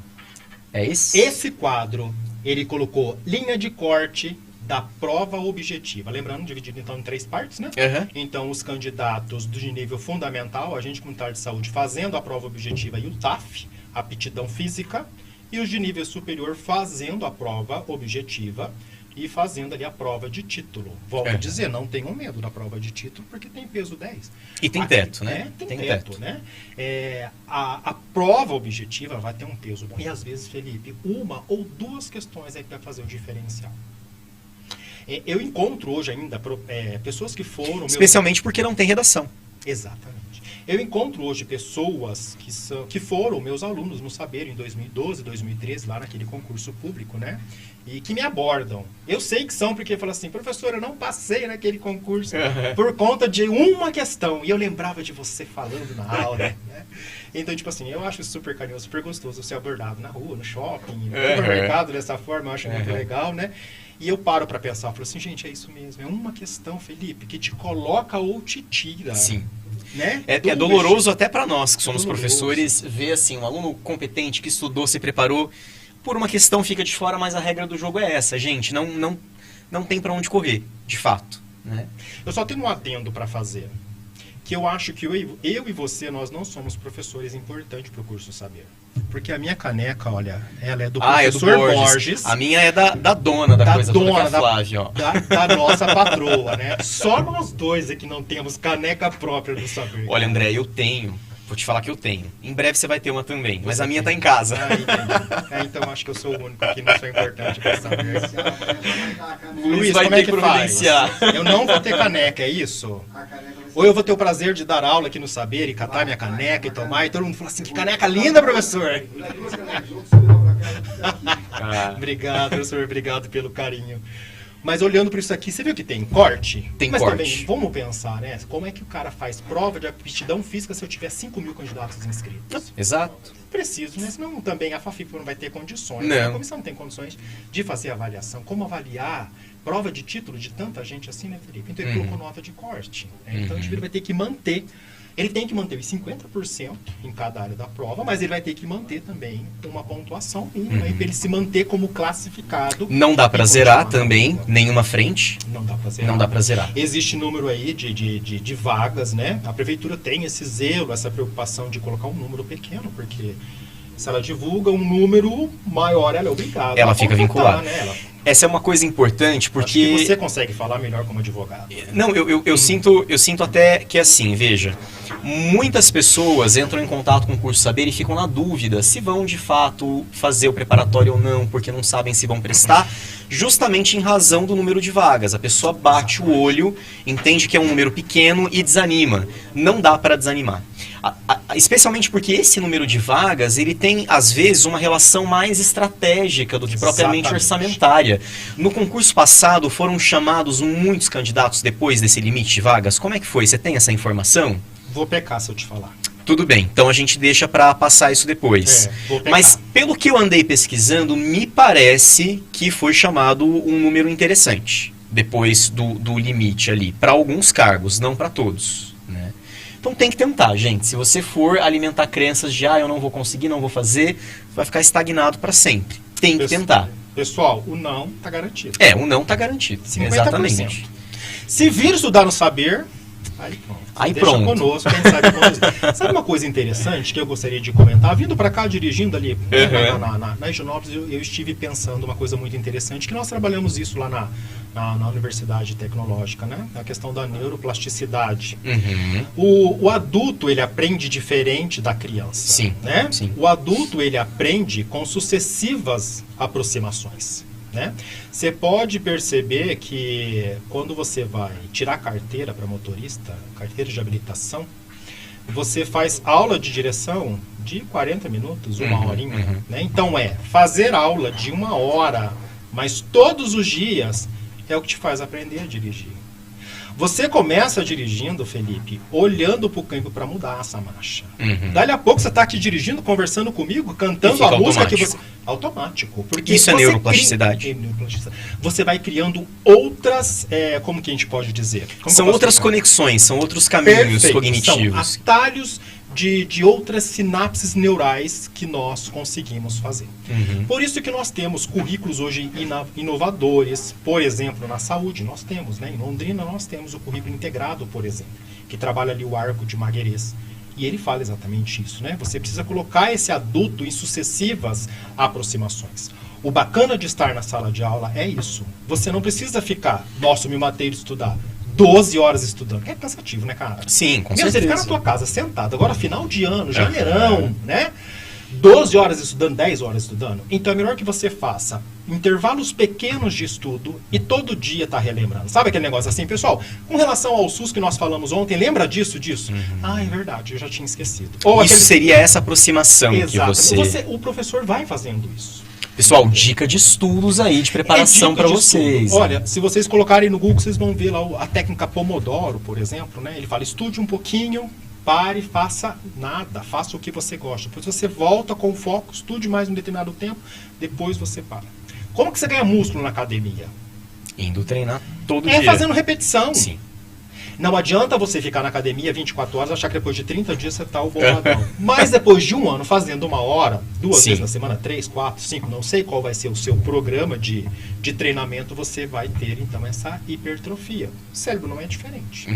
É esse? Esse quadro, ele colocou linha de corte da prova objetiva. Lembrando, dividido então em 3 partes, né? Então, os candidatos de nível fundamental, agente comunitário de saúde, fazendo a prova objetiva e o TAF, aptidão física, e os de nível superior fazendo a prova objetiva e fazendo ali a prova de título. Volto a dizer, não tenham medo da prova de título, porque tem peso 10. E tem teto, né? Tem teto, né? A prova objetiva vai ter um peso bom. E às vezes, Felipe, 1 ou 2 questões é que vai fazer o diferencial. Eu encontro hoje ainda pessoas que foram... Especialmente porque não tem redação. Exatamente. Eu encontro hoje pessoas que foram meus alunos no Saber em 2012, 2013, lá naquele concurso público, né? E que me abordam. Eu sei que são porque falam assim, professor, eu não passei naquele concurso por conta de uma questão. E eu lembrava de você falando na aula, né? Então, tipo assim, eu acho super carinhoso, super gostoso ser abordado na rua, no shopping, no supermercado, dessa forma, eu acho muito legal, né? E eu paro para pensar, falo assim, gente, é isso mesmo. É uma questão, Felipe, que te coloca ou te tira. Sim. Né? É doloroso até para nós, que somos professores, ver assim, um aluno competente que estudou, se preparou, por uma questão fica de fora, mas a regra do jogo é essa, gente. Não tem para onde correr, de fato. Né? Eu só tenho um adendo para fazer. Que eu acho que eu e você, nós não somos professores importantes para o curso Saber. Porque a minha caneca, olha, ela é do professor Borges. A minha é da dona da coisa toda, que é a Flávia, ó. Da nossa patroa, né? Só nós dois é que não temos caneca própria do Saber. Olha, André, eu tenho. Vou te falar que eu tenho. Em breve você vai ter uma também, mas a minha tá em casa. Então acho que eu sou o único que não sou importante para Saber. Luiz, como é que providenciar? Eu não vou ter caneca, é isso? Ou eu vou ter o prazer de dar aula aqui no Saber e catar minha caneca e tomar, e todo mundo fala assim, que caneca linda, professor! Obrigado, professor, obrigado pelo carinho. Mas olhando para isso aqui, você viu que tem corte? Tem Mas corte. também, vamos pensar, né? Como é que o cara faz prova de aptidão física se eu tiver 5 mil candidatos inscritos? Exato. Preciso, né? Senão também a FAFIP não vai ter condições. Não. A comissão não tem condições de fazer avaliação. Como avaliar prova de título de tanta gente assim, né, Felipe? Então ele colocou nota de corte. Né? Então o indivíduo vai ter que manter. Ele tem que manter os 50% em cada área da prova, mas ele vai ter que manter também uma pontuação mínima para ele se manter como classificado. Não dá pra e zerar continuar também, na prova. nenhuma frente. Não dá pra zerar. Não dá pra zerar. Existe número aí de vagas, né? A prefeitura tem esse zelo, essa preocupação de colocar um número pequeno, porque se ela divulga um número maior, ela é obrigada. Ela a fica contratar, vinculada. Né? Essa é uma coisa importante, Acho porque... que você consegue falar melhor como advogado. Não, eu sinto até que assim, veja, muitas pessoas entram em contato com o Curso Saber e ficam na dúvida se vão de fato fazer o preparatório ou não, porque não sabem se vão prestar, justamente em razão do número de vagas. A pessoa bate o olho, entende que é um número pequeno e desanima. Não dá para desanimar. Especialmente porque esse número de vagas, ele tem, às vezes, uma relação mais estratégica do que propriamente Exatamente. orçamentária. No concurso passado, foram chamados muitos candidatos depois desse limite de vagas. Como é que foi? Você tem essa informação? Vou pecar se eu te falar. Tudo bem, então a gente deixa para passar isso depois. Vou pecar. Mas pelo que eu andei pesquisando, me parece que foi chamado um número interessante depois do limite ali, para alguns cargos, não para todos, né? Então tem que tentar, gente. Se você for alimentar crenças de eu não vou conseguir, não vou fazer, vai ficar estagnado para sempre. Tem que tentar. Pessoal, o não está garantido. O não está garantido. 50%. Exatamente. Se vir estudar no saber, aí pronto. Aí Deixa pronto. conosco, quem sabe conduzir. Sabe uma coisa interessante que eu gostaria de comentar? Vindo para cá, dirigindo ali na Higienópolis, eu estive pensando uma coisa muito interessante, que nós trabalhamos isso lá na Universidade Tecnológica, né? A questão da neuroplasticidade. O adulto, ele aprende diferente da criança. Sim, né? sim. O adulto, ele aprende com sucessivas aproximações. Né? Você pode perceber que quando você vai tirar carteira para motorista, carteira de habilitação, você faz aula de direção de 40 minutos, uma horinha. Né? Então fazer aula de 1 hora, mas todos os dias é o que te faz aprender a dirigir. Você começa dirigindo, Felipe, olhando para o campo para mudar essa marcha. Dali a pouco você está aqui dirigindo, conversando comigo, cantando a música que você... Automático. Porque isso é neuroplasticidade. Você vai criando outras... como que a gente pode dizer? São outras conexões, são outros caminhos cognitivos. São atalhos de outras sinapses neurais que nós conseguimos fazer. Por isso que nós temos currículos hoje inovadores. Por exemplo, na saúde nós temos, né? Em Londrina nós temos o currículo integrado, por exemplo, que trabalha ali o arco de Maguerês. E ele fala exatamente isso, né? Você precisa colocar esse adulto em sucessivas aproximações. O bacana de estar na sala de aula é isso. Você não precisa ficar, nossa, me matei de estudar, 12 horas estudando. É cansativo, né, cara? Sim, com Você certeza. ficar na tua casa sentado, agora final de ano, janeirão, né? 12 horas estudando, 10 horas estudando. Então é melhor que você faça intervalos pequenos de estudo e todo dia tá relembrando. Sabe aquele negócio assim, pessoal? Com relação ao SUS que nós falamos ontem, lembra disso? Ah, é verdade, eu já tinha esquecido. Ou Isso seria essa aproximação que você... O professor vai fazendo isso. Pessoal, dica de estudos aí, de preparação para vocês. Olha, se vocês colocarem no Google, vocês vão ver lá a técnica Pomodoro, por exemplo, né? Ele fala, estude um pouquinho, pare, faça nada, faça o que você gosta. Depois você volta com foco, estude mais um determinado tempo, depois você para. Como que você ganha músculo na academia? Indo treinar todo dia. Fazendo repetição. Sim. Não adianta você ficar na academia 24 horas e achar que depois de 30 dias você está o boladão. Mas depois de 1 ano fazendo 1 hora, 2 vezes na semana, 3, 4, 5, não sei qual vai ser o seu programa de treinamento, você vai ter então essa hipertrofia. O cérebro não é diferente.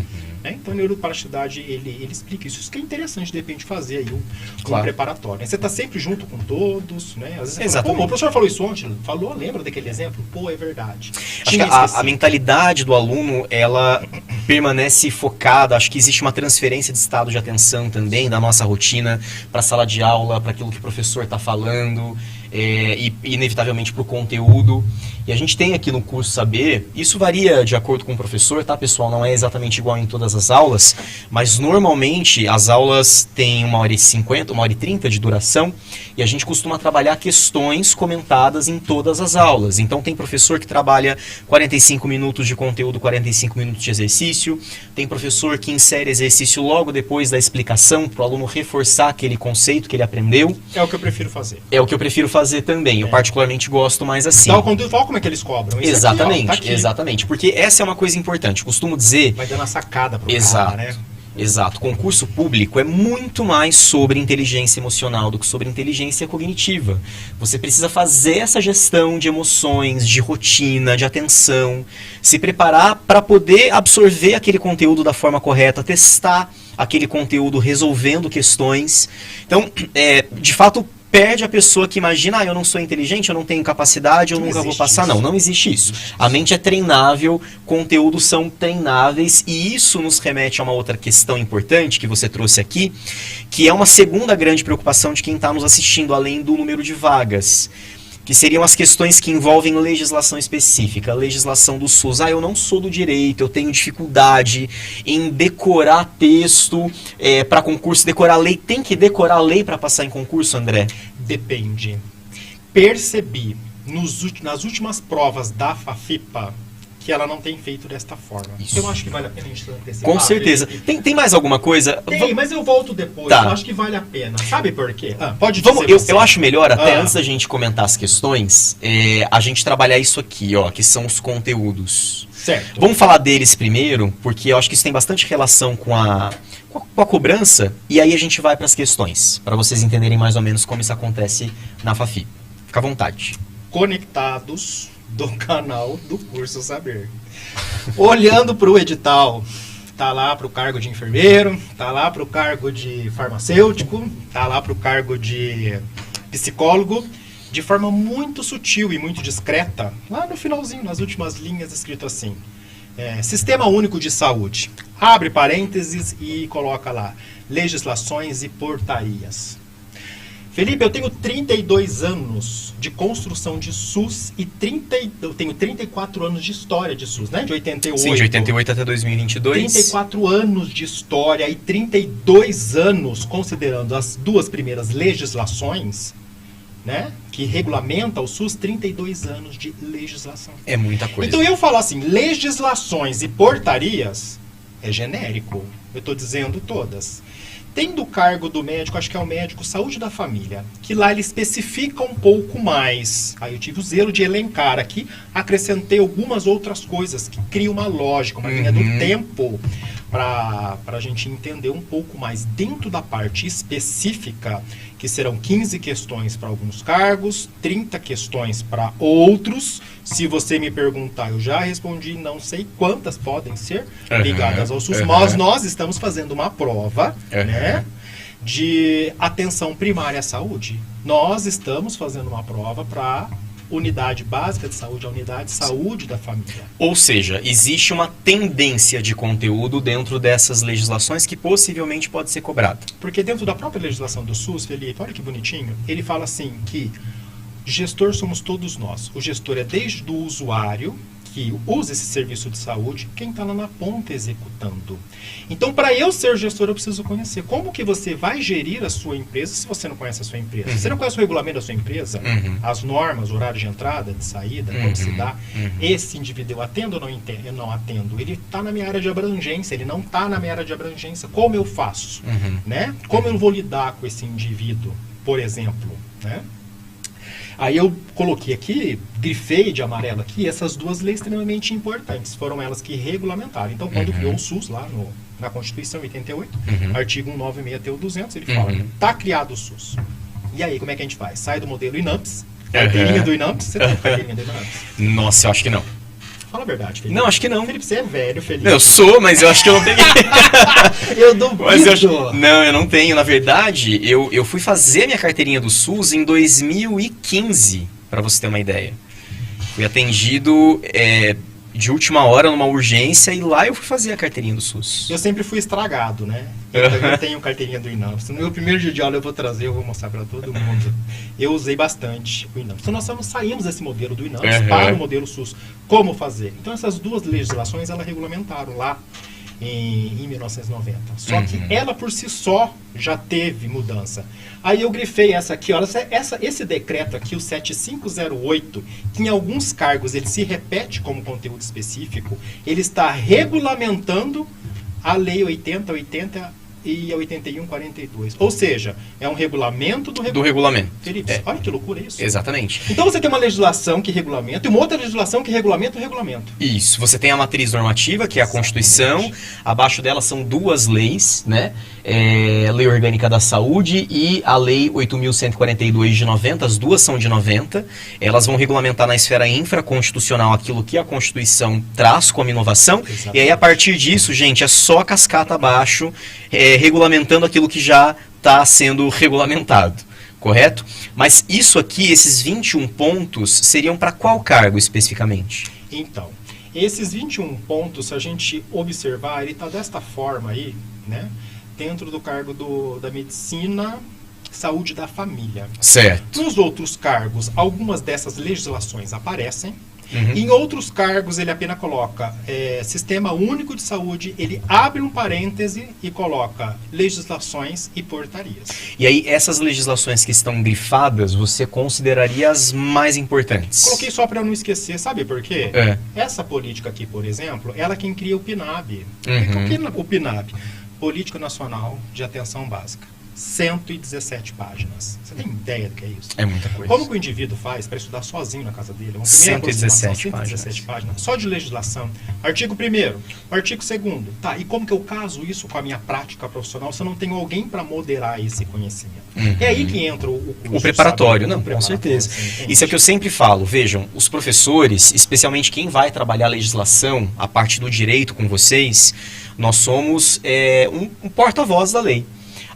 Né? Então a neuroplasticidade, ele explica isso. Isso que é interessante de repente fazer aí um preparatório. Né? Você está sempre junto com todos, né? Às vezes você fala, o professor falou isso ontem, falou, lembra daquele exemplo? Pô, é verdade. Acho que a mentalidade do aluno, ela permanece focada, acho que existe uma transferência de estado de atenção também da nossa rotina para a sala de aula, para aquilo que o professor está falando. e inevitavelmente para o conteúdo. E a gente tem aqui no curso Saber, isso varia de acordo com o professor, tá, pessoal? Não é exatamente igual em todas as aulas, mas normalmente as aulas têm 1h50, 1h30 de duração, e a gente costuma trabalhar questões comentadas em todas as aulas. Então tem professor que trabalha 45 minutos de conteúdo, 45 minutos de exercício, tem professor que insere exercício logo depois da explicação, para o aluno reforçar aquele conceito que ele aprendeu. É o que eu prefiro fazer. É o que eu prefiro fazer também, eu particularmente gosto mais assim. Dá o conteúdo, olha como é que eles cobram. Isso Exatamente, aqui, ó, tá aqui. exatamente. Porque essa é uma coisa importante. Costumo dizer... Vai dando a sacada pro Exato, cara, né? exato. Concurso público é muito mais sobre inteligência emocional do que sobre inteligência cognitiva. Você precisa fazer essa gestão de emoções, de rotina, de atenção, se preparar para poder absorver aquele conteúdo da forma correta, testar aquele conteúdo resolvendo questões. Então, de fato, perde a pessoa que imagina, eu não sou inteligente, eu não tenho capacidade, eu nunca vou passar. Não, não existe isso. A mente é treinável, conteúdos são treináveis, e isso nos remete a uma outra questão importante que você trouxe aqui, que é uma segunda grande preocupação de quem está nos assistindo, além do número de vagas, que seriam as questões que envolvem legislação específica, legislação do SUS. Eu não sou do direito, eu tenho dificuldade em decorar texto para concurso, decorar lei. Tem que decorar lei para passar em concurso, André? Depende. Percebi nas últimas provas da FAFIPA que ela não tem feito desta forma. Isso. Eu acho que vale a pena a gente antecipar. Com certeza. Tem mais alguma coisa? Tem, mas eu volto depois. Tá. Eu acho que vale a pena. Sabe por quê? Pode Vamos, dizer eu acho melhor, até antes Ah. da gente comentar as questões, a gente trabalhar isso aqui, ó, que são os conteúdos. Certo. Vamos falar deles primeiro, porque eu acho que isso tem bastante relação com a cobrança, e aí a gente vai para as questões, para vocês entenderem mais ou menos como isso acontece na FAFI. Fica à vontade. Conectados do canal do Curso Saber. Olhando para o edital, tá lá para o cargo de enfermeiro, tá lá para o cargo de farmacêutico, tá lá para o cargo de psicólogo, de forma muito sutil e muito discreta, lá no finalzinho, nas últimas linhas, escrito assim: Sistema Único de Saúde. Abre parênteses e coloca lá: legislações e portarias. Felipe, eu tenho 32 anos de construção de SUS e eu tenho 34 anos de história de SUS, né? De 88. Sim, de 88 até 2022. 34 anos de história e 32 anos, considerando as duas primeiras legislações, né? Que regulamenta o SUS, 32 anos de legislação. É muita coisa. Então eu falo assim, legislações e portarias é genérico. Eu estou dizendo todas. Tem do cargo do médico, acho que é o médico saúde da família, que lá ele especifica um pouco mais. Aí eu tive o zelo de elencar aqui, acrescentei algumas outras coisas que criam uma lógica, uma linha do tempo, para a gente entender um pouco mais dentro da parte específica, que serão 15 questões para alguns cargos, 30 questões para outros. Se você me perguntar, eu já respondi, não sei quantas podem ser ligadas ao SUS, mas nós estamos fazendo uma prova, né, de atenção primária à saúde. Nós estamos fazendo uma prova para unidade básica de saúde, a unidade de saúde da família. Ou seja, existe uma tendência de conteúdo dentro dessas legislações que possivelmente pode ser cobrada. Porque dentro da própria legislação do SUS, Felipe, olha que bonitinho, ele fala assim que gestor somos todos nós. O gestor é desde o usuário que usa esse serviço de saúde, quem está lá na ponta executando. Então, para eu ser gestor, eu preciso conhecer como que você vai gerir a sua empresa se você não conhece a sua empresa. Você não conhece o regulamento da sua empresa, as normas, horário de entrada, de saída, como se dá. Esse indivíduo eu atendo ou não entendo? Eu não atendo. Ele está na minha área de abrangência, ele não está na minha área de abrangência. Como eu faço? Né? Como eu vou lidar com esse indivíduo, por exemplo, né? Aí eu coloquei aqui, grifei de amarelo aqui, essas duas leis extremamente importantes. Foram elas que regulamentaram. Então, quando criou o SUS, lá na Constituição 88, artigo 196 TU 200, ele fala, tá criado o SUS. E aí, como é que a gente faz? Sai do modelo INAMPS, carteirinha do INAMPS, você tem carteirinha do INAMPS? Nossa, eu acho que não. Fala a verdade, Felipe. Não, acho que não. Felipe, você é velho, Felipe. Eu sou, mas eu acho que eu não peguei. Eu duvido. Mas não, eu não tenho. Na verdade, eu fui fazer minha carteirinha do SUS em 2015, para você ter uma ideia. Fui atendido de última hora, numa urgência, e lá eu fui fazer a carteirinha do SUS. Eu sempre fui estragado, né? Eu tenho carteirinha do INAMPS. No meu primeiro dia de aula eu vou trazer, eu vou mostrar para todo mundo. Eu usei bastante o INAMPS. Então nós saímos desse modelo do INAMPS para o modelo SUS. Como fazer? Então essas duas legislações, elas regulamentaram lá em 1990. Só que ela por si só já teve mudança. Aí eu grifei essa aqui, olha, esse decreto aqui, o 7508, que em alguns cargos ele se repete como conteúdo específico, ele está regulamentando a Lei 8080 e a 8142. Ou seja, é um regulamento do regulamento. Felipe, olha que loucura isso. Exatamente. Então você tem uma legislação que regulamenta e uma outra legislação que regulamenta o regulamento. Isso. Você tem a matriz normativa, que é a Constituição. Abaixo dela são duas leis, né? A Lei Orgânica da Saúde e a Lei 8.142 de 90. As duas são de 90. Elas vão regulamentar na esfera infraconstitucional aquilo que a Constituição traz como inovação. Exatamente. E aí, a partir disso, gente, é só cascata abaixo, regulamentando aquilo que já está sendo regulamentado, correto? Mas isso aqui, esses 21 pontos, seriam para qual cargo especificamente? Então, esses 21 pontos, se a gente observar, ele está desta forma aí, né? Dentro do cargo da medicina, saúde da família. Certo. Nos outros cargos, algumas dessas legislações aparecem. Em outros cargos, ele apenas coloca Sistema Único de Saúde, ele abre um parêntese e coloca legislações e portarias. E aí, essas legislações que estão grifadas, você consideraria as mais importantes? Coloquei só para não esquecer, sabe por quê? Essa política aqui, por exemplo, ela é quem cria o PNAB. O PNAB, Política Nacional de Atenção Básica. 117 páginas. Você tem ideia do que é isso? É muita coisa. Como que o indivíduo faz para estudar sozinho na casa dele? 117 páginas. Só de legislação. Artigo 1º, artigo 2º. Tá, e como que eu caso isso com a minha prática profissional se eu não tenho alguém para moderar esse conhecimento? É aí que entra o curso. O preparatório, sabe? não, com certeza. Assim, isso é o que eu sempre falo. Vejam, os professores, especialmente quem vai trabalhar a legislação, a parte do direito com vocês, nós somos um porta-voz da lei.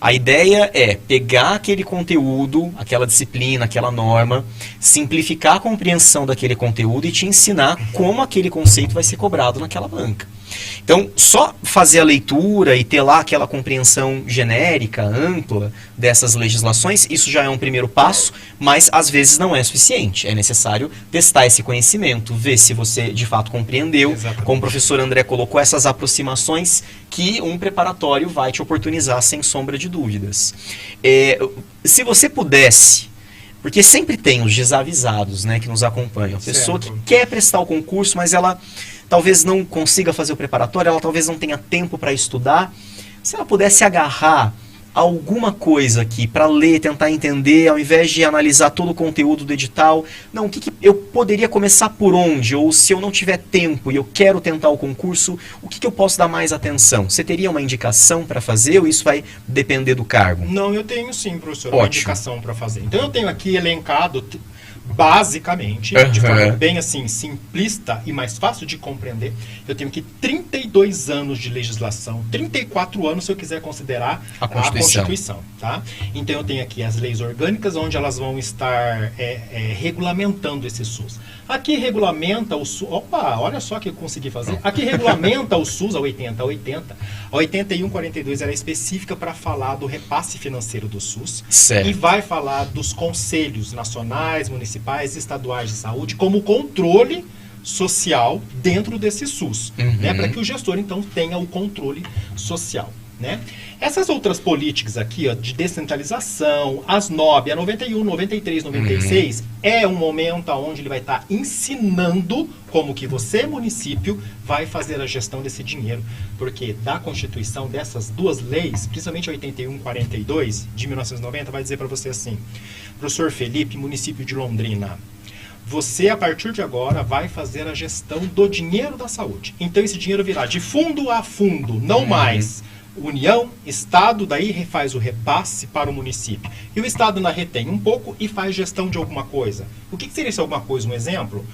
A ideia é pegar aquele conteúdo, aquela disciplina, aquela norma, simplificar a compreensão daquele conteúdo e te ensinar como aquele conceito vai ser cobrado naquela banca. Então, só fazer a leitura e ter lá aquela compreensão genérica, ampla dessas legislações, isso já é um primeiro passo, mas às vezes não é suficiente. É necessário testar esse conhecimento, ver se você de fato compreendeu. Exatamente. Como o professor André colocou, essas aproximações que um preparatório vai te oportunizar sem sombra de dúvidas. Se você pudesse, porque sempre tem os desavisados, né, que nos acompanham, a pessoa que quer prestar o concurso, mas ela talvez não consiga fazer o preparatório, ela talvez não tenha tempo para estudar. Se ela pudesse agarrar alguma coisa aqui para ler, tentar entender, ao invés de analisar todo o conteúdo do edital, não, o que eu poderia começar por onde? Ou se eu não tiver tempo e eu quero tentar o concurso, o que eu posso dar mais atenção? Você teria uma indicação para fazer ou isso vai depender do cargo? Não, eu tenho sim, professor, uma indicação para fazer. Então eu tenho aqui elencado basicamente, de forma bem assim, simplista e mais fácil de compreender, eu tenho aqui 32 anos de legislação, 34 anos se eu quiser considerar a Constituição, tá? Então eu tenho aqui as leis orgânicas, onde elas vão estar regulamentando esse SUS. Aqui regulamenta o SUS, opa, olha só o que eu consegui fazer, aqui regulamenta o SUS, a 8080, a 8142 era específica para falar do repasse financeiro do SUS, e vai falar dos conselhos nacionais, municipais, estaduais de saúde como controle social dentro desse SUS, né, para que o gestor então tenha o controle social, né? Essas outras políticas aqui, ó, de descentralização, as NOB, a 91, 93, 96, é um momento onde ele vai estar ensinando como que você, município, vai fazer a gestão desse dinheiro, porque da Constituição dessas duas leis, principalmente a 81/42 de 1990, vai dizer para você assim: professor Felipe, município de Londrina, você, a partir de agora, vai fazer a gestão do dinheiro da saúde. Então, esse dinheiro virá de fundo a fundo, não mais União, Estado, daí faz o repasse para o município. E o Estado ainda retém um pouco e faz gestão de alguma coisa. O que seria isso alguma coisa? Um exemplo?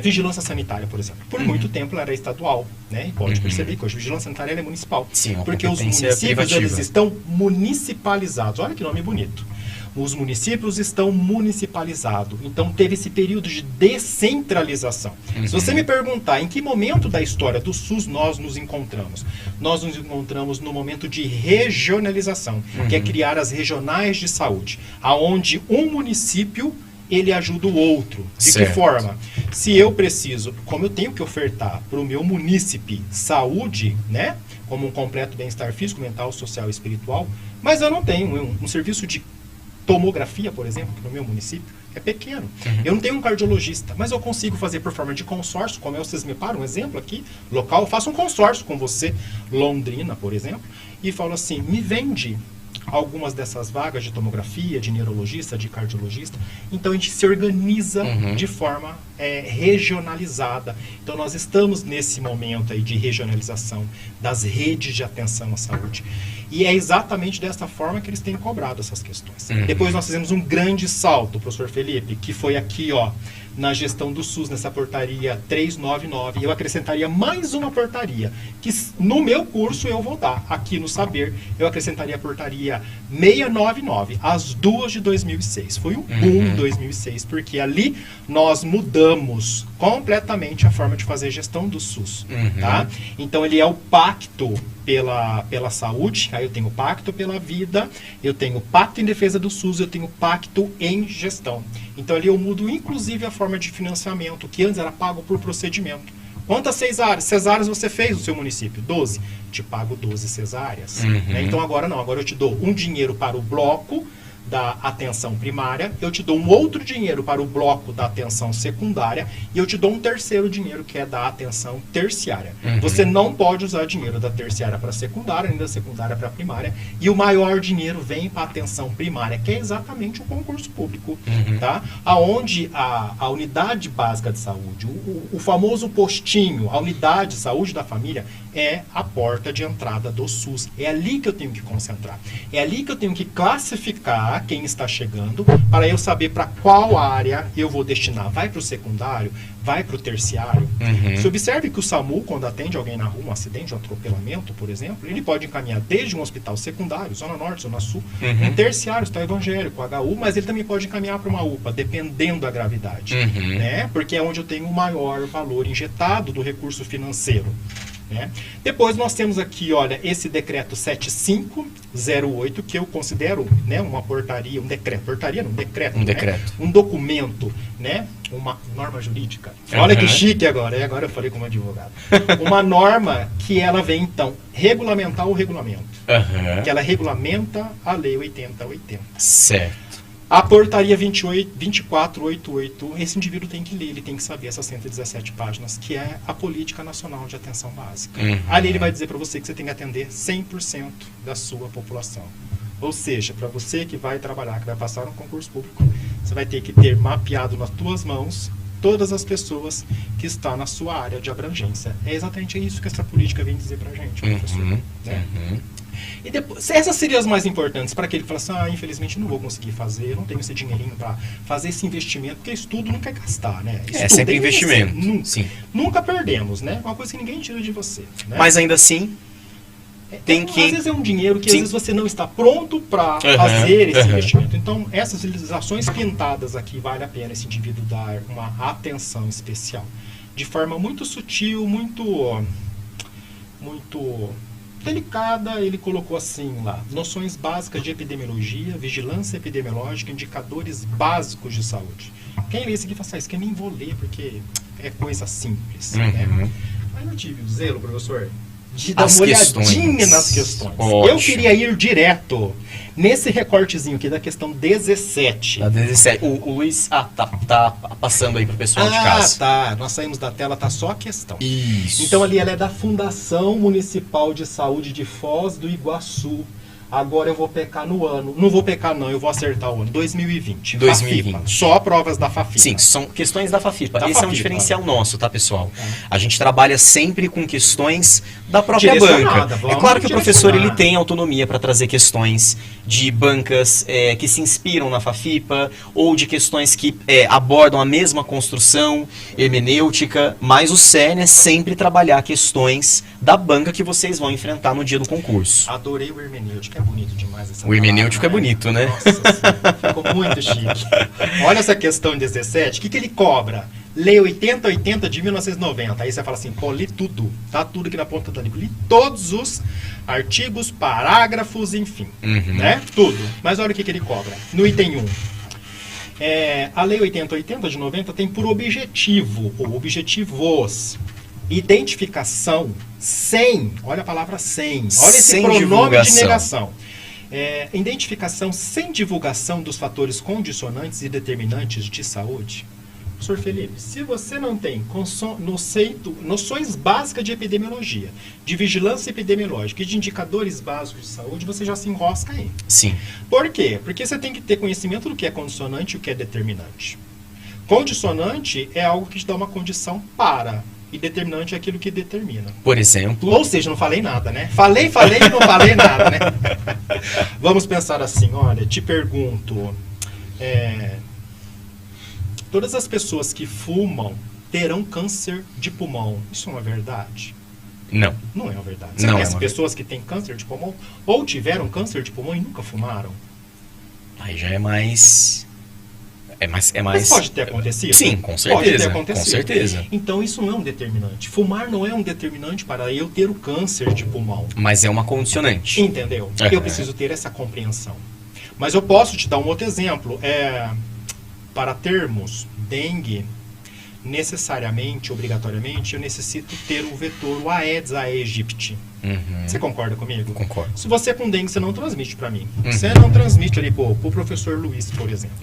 Vigilância sanitária, por exemplo. Por muito tempo ela era estadual, né? E pode perceber que hoje a vigilância sanitária é municipal. Sim, porque os municípios eles estão municipalizados. Olha que nome bonito. Os municípios estão municipalizados. Então teve esse período de descentralização. Se você me perguntar em que momento da história do SUS nós nos encontramos, nós nos encontramos no momento de regionalização, que é criar as regionais de saúde, aonde um município ele ajuda o outro. De Certo. que forma? Se eu preciso, como eu tenho que ofertar para o meu munícipe saúde, né, como um completo bem-estar físico, mental, social e espiritual, mas eu não tenho um serviço de tomografia, por exemplo, que no meu município é pequeno. Eu não tenho um cardiologista, mas eu consigo fazer por forma de consórcio, como é o Sesmepar, um exemplo aqui, local, eu faço um consórcio com você, Londrina, por exemplo, e falo assim, me vende algumas dessas vagas de tomografia, de neurologista, de cardiologista. Então a gente se organiza de forma regionalizada. Então nós estamos nesse momento aí de regionalização das redes de atenção à saúde. E é exatamente dessa forma que eles têm cobrado essas questões. Depois nós fizemos um grande salto, professor Felipe, que foi aqui, ó, na gestão do SUS, nessa portaria 399. Eu acrescentaria mais uma portaria, que no meu curso eu vou dar, aqui no Saber, eu acrescentaria a portaria 699, as duas de 2006. Foi um boom em 2006, porque ali nós mudamos completamente a forma de fazer gestão do SUS. Tá? Então ele é o pacto pela saúde, aí eu tenho o pacto pela vida, eu tenho o pacto em defesa do SUS, eu tenho o pacto em gestão. Então ali eu mudo inclusive a forma de financiamento, que antes era pago por procedimento. Quantas cesáreas você fez no seu município? 12. Te pago 12 cesáreas. Né? Então agora não, agora eu te dou um dinheiro para o bloco da atenção primária, eu te dou um outro dinheiro para o bloco da atenção secundária e eu te dou um terceiro dinheiro que é da atenção terciária. Você não pode usar dinheiro da terciária para a secundária, nem da secundária para a primária, e o maior dinheiro vem para a atenção primária, que é exatamente o concurso público, tá? Aonde a unidade básica de saúde, o famoso postinho, a unidade de saúde da família, é a porta de entrada do SUS. É ali que eu tenho que concentrar. É ali que eu tenho que classificar quem está chegando, para eu saber para qual área eu vou destinar. Vai para o secundário? Vai para o terciário? Você observe que o SAMU, quando atende alguém na rua, um acidente, um atropelamento, por exemplo, ele pode encaminhar desde um hospital secundário, Zona Norte, Zona Sul, um terciário, hospital evangélico, HU, mas ele também pode encaminhar para uma UPA, dependendo da gravidade. Né? Porque é onde eu tenho o maior valor injetado do recurso financeiro. Né? Depois nós temos aqui, olha, esse decreto 7508, que eu considero, né, uma portaria, um decreto, portaria não, decreto, Um decreto. Um documento, né, uma norma jurídica. Olha que chique agora, agora eu falei como advogado. Uma norma que ela vem, então, regulamentar o regulamento, que ela regulamenta a lei 8080. Certo. A portaria 2488, esse indivíduo tem que ler, ele tem que saber essas 117 páginas, que é a Política Nacional de Atenção Básica. Ali ele vai dizer para você que você tem que atender 100% da sua população. Ou seja, para você que vai trabalhar, que vai passar no concurso público, você vai ter que ter mapeado nas tuas mãos todas as pessoas que estão na sua área de abrangência. É exatamente isso que essa política vem dizer para a gente, professor. Né? E depois, essas seriam as mais importantes para aquele que fala assim, infelizmente não vou conseguir fazer, eu não tenho esse dinheirinho para fazer esse investimento, porque estudo não quer gastar, né? É sempre investimento. Nunca perdemos, né? Uma coisa que ninguém tira de você. Né? Mas ainda assim, tem que... Às vezes é um dinheiro que às vezes você não está pronto para fazer esse investimento. Então, essas ações pintadas aqui, vale a pena esse indivíduo dar uma atenção especial. De forma muito sutil, muito delicada, ele colocou assim lá, noções básicas de epidemiologia, vigilância epidemiológica, indicadores básicos de saúde. Quem lê isso aqui fala assim, isso que eu nem vou ler, porque é coisa simples. Né? Mas eu tive o zelo, professor, de dar uma olhadinha nas questões. Ótimo. Eu queria ir direto nesse recortezinho aqui da questão 17. Da 17. O Luiz tá passando aí pro pessoal de casa. Tá. Nós saímos da tela, tá só a questão. Isso. Então ali ela é da Fundação Municipal de Saúde de Foz do Iguaçu. Agora eu vou pecar no ano. Não vou pecar não, eu vou acertar o ano. 2020. 2020. FAFIPA. Só provas da FAFIPA. Sim, são questões da FAFIPA. Esse é um FAFIPA. diferencial nosso, tá, pessoal? A gente trabalha sempre com questões da própria banca. É claro que o professor ele tem autonomia para trazer questões de bancas que se inspiram na FAFIPA ou de questões que abordam a mesma construção hermenêutica, mas o cerne é sempre trabalhar questões da banca que vocês vão enfrentar no dia do concurso. Adorei o hermenêutica. Fica bonito demais essa O hermenêutico palavra, é bonito, né? Nossa senhora, ficou muito chique. Olha essa questão 17, o que ele cobra? Lei 8080 de 1990. Aí você fala assim, pô, li tudo. Tá tudo aqui na ponta da língua. Li todos os artigos, parágrafos, enfim. Né? Tudo. Mas olha o que ele cobra. No item 1. A Lei 8080 de 90 tem por objetivo, ou objetivos, identificação sem, olha a palavra sem, olha esse Sem pronome divulgação. de negação. Identificação sem divulgação dos fatores condicionantes e determinantes de saúde. Professor Felipe, se você não tem noções básicas de epidemiologia, de vigilância epidemiológica e de indicadores básicos de saúde, você já se enrosca aí. Sim. Por quê? Porque você tem que ter conhecimento do que é condicionante e o que é determinante. Condicionante é algo que te dá uma condição para, e determinante é aquilo que determina. Por exemplo... Ou seja, não falei nada, né? Falei e não falei nada, né? Vamos pensar assim, olha, te pergunto... Todas as pessoas que fumam terão câncer de pulmão. Isso é uma verdade? Não. Não é uma verdade. Você Não conhece é uma pessoas que têm câncer de pulmão ou tiveram câncer de pulmão e nunca fumaram? Aí já é mais... Mas pode ter acontecido? Sim, com certeza. Pode ter acontecido. Com certeza. Então isso não é um determinante. Fumar não é um determinante para eu ter o câncer de pulmão. Mas é uma condicionante. Entendeu? Eu preciso ter essa compreensão. Mas eu posso te dar um outro exemplo. Para termos dengue, necessariamente, obrigatoriamente, eu necessito ter o vetor, o Aedes aegypti. Você concorda comigo? Concordo. Se você é com dengue, você não transmite para mim. Você não transmite ali pro professor Luiz, por exemplo.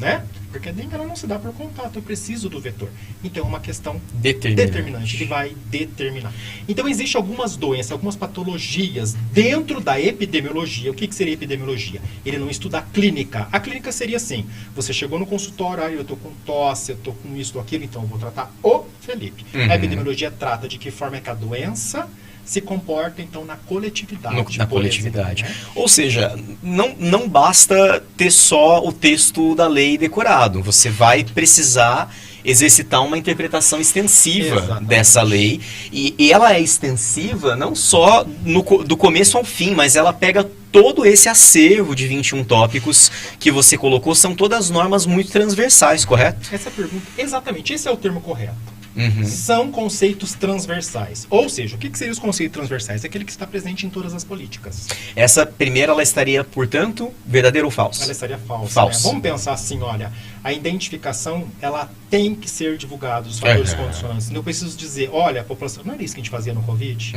Né? Porque a dengue ela não se dá por contato, eu preciso do vetor. Então é uma questão determinante, ele vai determinar. Então existem algumas doenças, algumas patologias dentro da epidemiologia. O que seria epidemiologia? Ele não estuda a clínica. A clínica seria assim, você chegou no consultório, eu estou com tosse, eu estou com isso, aquilo, então eu vou tratar o Felipe. A epidemiologia trata de que forma é que a doença se comporta, então, na coletividade. Na coletividade. Exemplo, né? Ou seja, não basta ter só o texto da lei decorado. Você vai precisar exercitar uma interpretação extensiva dessa lei. E ela é extensiva não só do começo ao fim, mas ela pega todo esse acervo de 21 tópicos que você colocou. São todas normas muito transversais, correto? Essa pergunta, exatamente, esse é o termo correto. São conceitos transversais. Ou seja, o que seriam os conceitos transversais? É aquele que está presente em todas as políticas. Essa primeira, ela estaria, portanto, verdadeira ou falsa? Ela estaria falsa. Falsa. Né? Vamos pensar assim, olha, a identificação, ela tem que ser divulgada, os fatores condicionantes. Eu preciso dizer, olha, a população, não era isso que a gente fazia no Covid?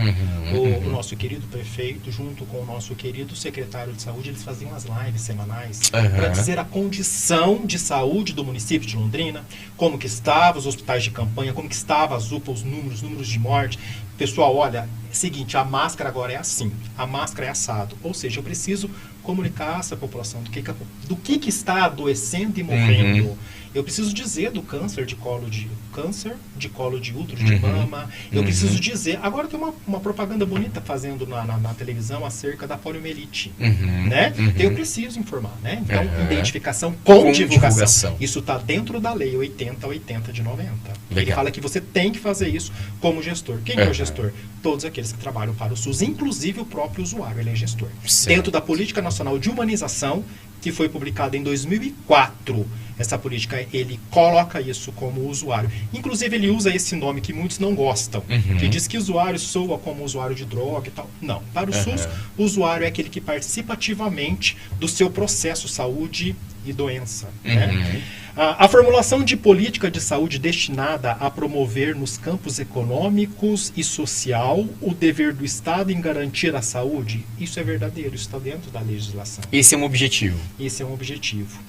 O nosso querido prefeito, junto com o nosso querido secretário de saúde, eles faziam as lives semanais para dizer a condição de saúde do município de Londrina, como que estavam os hospitais de campanha, como que estava as UPA, os números de morte. Pessoal, olha, é o seguinte, a máscara agora é assim, a máscara é assado. Ou seja, eu preciso comunicar a essa população do que está adoecendo e morrendo. Eu preciso dizer do câncer de colo de útero, de mama. Eu preciso dizer... Agora tem uma propaganda bonita fazendo na televisão acerca da poliomielite. Né? Então eu preciso informar. Né? Então, identificação com divulgação. Isso está dentro da lei 8080 de 90. Ele fala que você tem que fazer isso como gestor. Quem é o gestor? Todos aqueles que trabalham para o SUS, inclusive o próprio usuário, ele é gestor. Dentro da Política Nacional de Humanização, que foi publicada em 2004, essa política, ele coloca isso como usuário. Inclusive, ele usa esse nome que muitos não gostam, que diz que usuário soa como usuário de droga e tal. Não. Para o SUS, o usuário é aquele que participa ativamente do seu processo saúde e doença. Né? A formulação de política de saúde destinada a promover nos campos econômicos e social o dever do Estado em garantir a saúde, isso é verdadeiro, isso está dentro da legislação. Esse é um objetivo. Esse é um objetivo.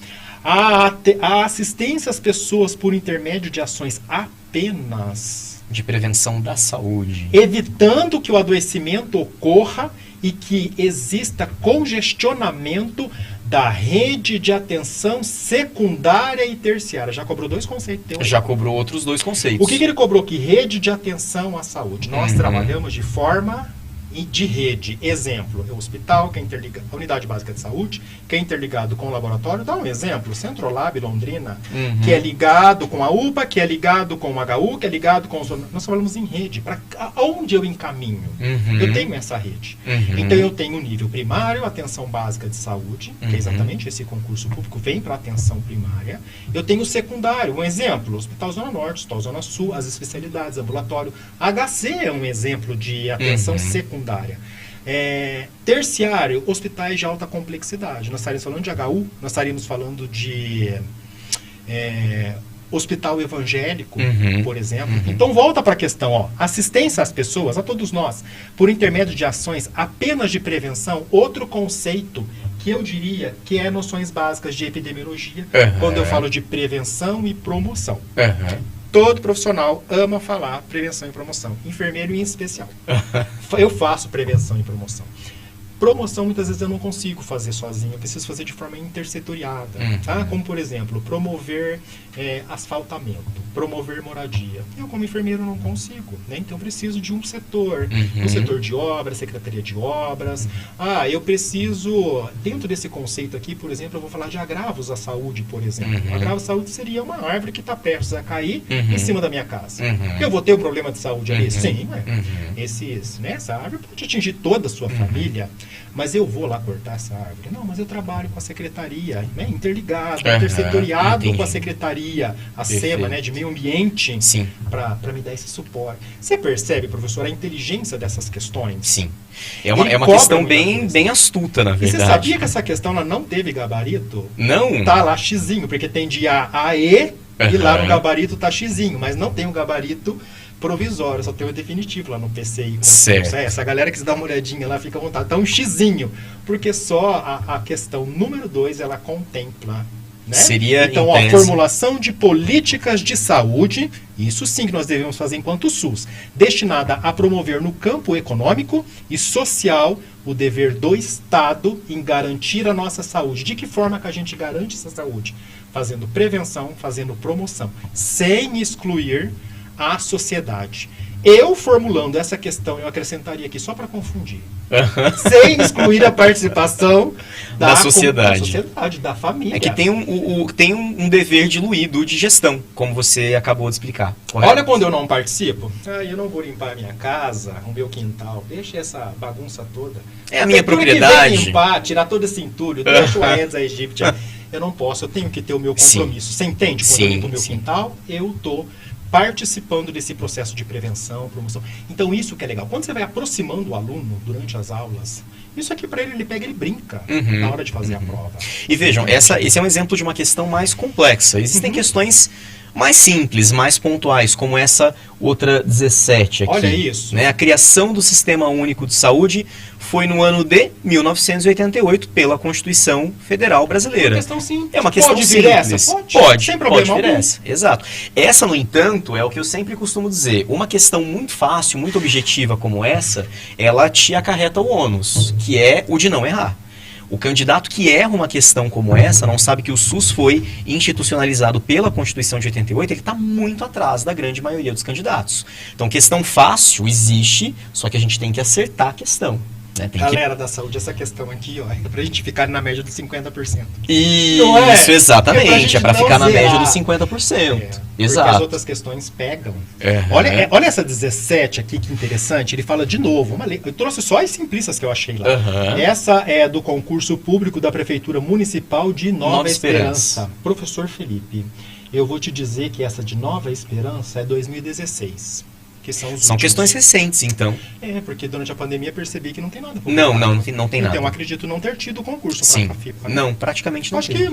A assistência às pessoas por intermédio de ações apenas de prevenção da saúde, evitando que o adoecimento ocorra e que exista congestionamento da rede de atenção secundária e terciária. Já cobrou 2 conceitos. Já cobrou outros 2 conceitos. O que ele cobrou aqui? Rede de atenção à saúde. Nós trabalhamos de forma de rede. Exemplo, o hospital, que é interligado, a unidade básica de saúde, que é interligado com o laboratório. Dá um exemplo, Centrolab Londrina, que é ligado com a UPA, que é ligado com o HU, que é ligado com os... Nós falamos em rede. Para onde eu encaminho? Eu tenho essa rede. Então eu tenho o nível primário, atenção básica de saúde, que é exatamente esse concurso público, vem para atenção primária. Eu tenho o secundário, um exemplo, Hospital Zona Norte, Hospital Zona Sul, as especialidades, ambulatório. HC é um exemplo de atenção secundária. Terciário, hospitais de alta complexidade. Nós estaríamos falando de HU, nós estaríamos falando de hospital evangélico, por exemplo. Então volta para a questão, ó, assistência às pessoas, a todos nós, por intermédio de ações apenas de prevenção, outro conceito que eu diria que é noções básicas de epidemiologia, quando eu falo de prevenção e promoção. Todo profissional ama falar prevenção e promoção. Enfermeiro em especial. Eu faço prevenção e promoção. Promoção, muitas vezes, eu não consigo fazer sozinho. Eu preciso fazer de forma intersetoriada. Tá? Como, por exemplo, promover asfaltamento, promover moradia. Eu, como enfermeiro, não consigo. Né? Então, eu preciso de um setor. Um setor de obras, secretaria de obras. Eu preciso, dentro desse conceito aqui, por exemplo, eu vou falar de agravos à saúde, por exemplo. Agravo à saúde seria uma árvore que está prestes a cair em cima da minha casa. Eu vou ter um problema de saúde ali? Sim, essa árvore pode atingir toda a sua família. Mas eu vou lá cortar essa árvore? Não, mas eu trabalho com a secretaria, né, interligado, intersetoriado com a secretaria, a SEMA, né, de meio ambiente, para me dar esse suporte. Você percebe, professor, a inteligência dessas questões? Sim. É uma questão bem astuta, na verdade. E você sabia que essa questão ela não teve gabarito? Não? Tá lá xizinho, porque tem de A a E, e lá no gabarito tá xizinho, mas não tem um gabarito provisório, só tem o definitivo lá no PCI. Certo. Essa galera que se dá uma olhadinha lá, fica à vontade. Tá um xizinho, porque só a questão número 2, ela contempla. Né? Seria, então, a formulação de políticas de saúde, isso sim que nós devemos fazer enquanto SUS, destinada a promover no campo econômico e social o dever do Estado em garantir a nossa saúde. De que forma que a gente garante essa saúde? Fazendo prevenção, fazendo promoção, sem excluir a sociedade. Eu formulando essa questão, eu acrescentaria aqui só para confundir, sem excluir a participação da sociedade, da família. É que tem um dever diluído de gestão, como você acabou de explicar. Correto? Olha quando eu não participo, eu não vou limpar a minha casa, o meu quintal, deixa essa bagunça toda. É a minha propriedade. Que limpar, tirar todo esse entulho, deixa o Aedes aegypti. Eu não posso, eu tenho que ter o meu compromisso. Você entende? Quando eu limpo o meu quintal, eu estou participando desse processo de prevenção, promoção. Então isso que é legal. Quando você vai aproximando o aluno durante as aulas, isso aqui para ele pega, ele brinca na hora de fazer a prova. E vejam, esse é um exemplo de uma questão mais complexa. Existem questões mais simples, mais pontuais, como essa outra 17 aqui. Olha isso. Né? A criação do Sistema Único de Saúde foi no ano de 1988 pela Constituição Federal Brasileira. É uma questão simples. É uma questão pode simples. Vir essa? Pode. Sem problema vir algum. essa. Exato. Essa, no entanto, é o que eu sempre costumo dizer. Uma questão muito fácil, muito objetiva como essa, ela te acarreta o ônus, que é o de não errar. O candidato que erra uma questão como essa, não sabe que o SUS foi institucionalizado pela Constituição de 88, ele está muito atrás da grande maioria dos candidatos. Então, questão fácil existe, só que a gente tem que acertar a questão. Né? Galera da saúde, essa questão aqui, ó, é pra gente ficar na média dos 50%. Isso, exatamente. É pra ficar na média dos 50%. Exato. Porque as outras questões pegam. Olha essa 17 aqui, que interessante. Ele fala de novo. Eu trouxe só as simplistas que eu achei lá. Essa é do concurso público da Prefeitura Municipal de Nova Esperança. Professor Felipe, eu vou te dizer que essa de Nova Esperança é 2016. Que são questões recentes, então. Porque durante a pandemia percebi que não tem nada. Não tem nada. Então, acredito não ter tido concurso para a FIPA. Né? Não, praticamente não. Acho que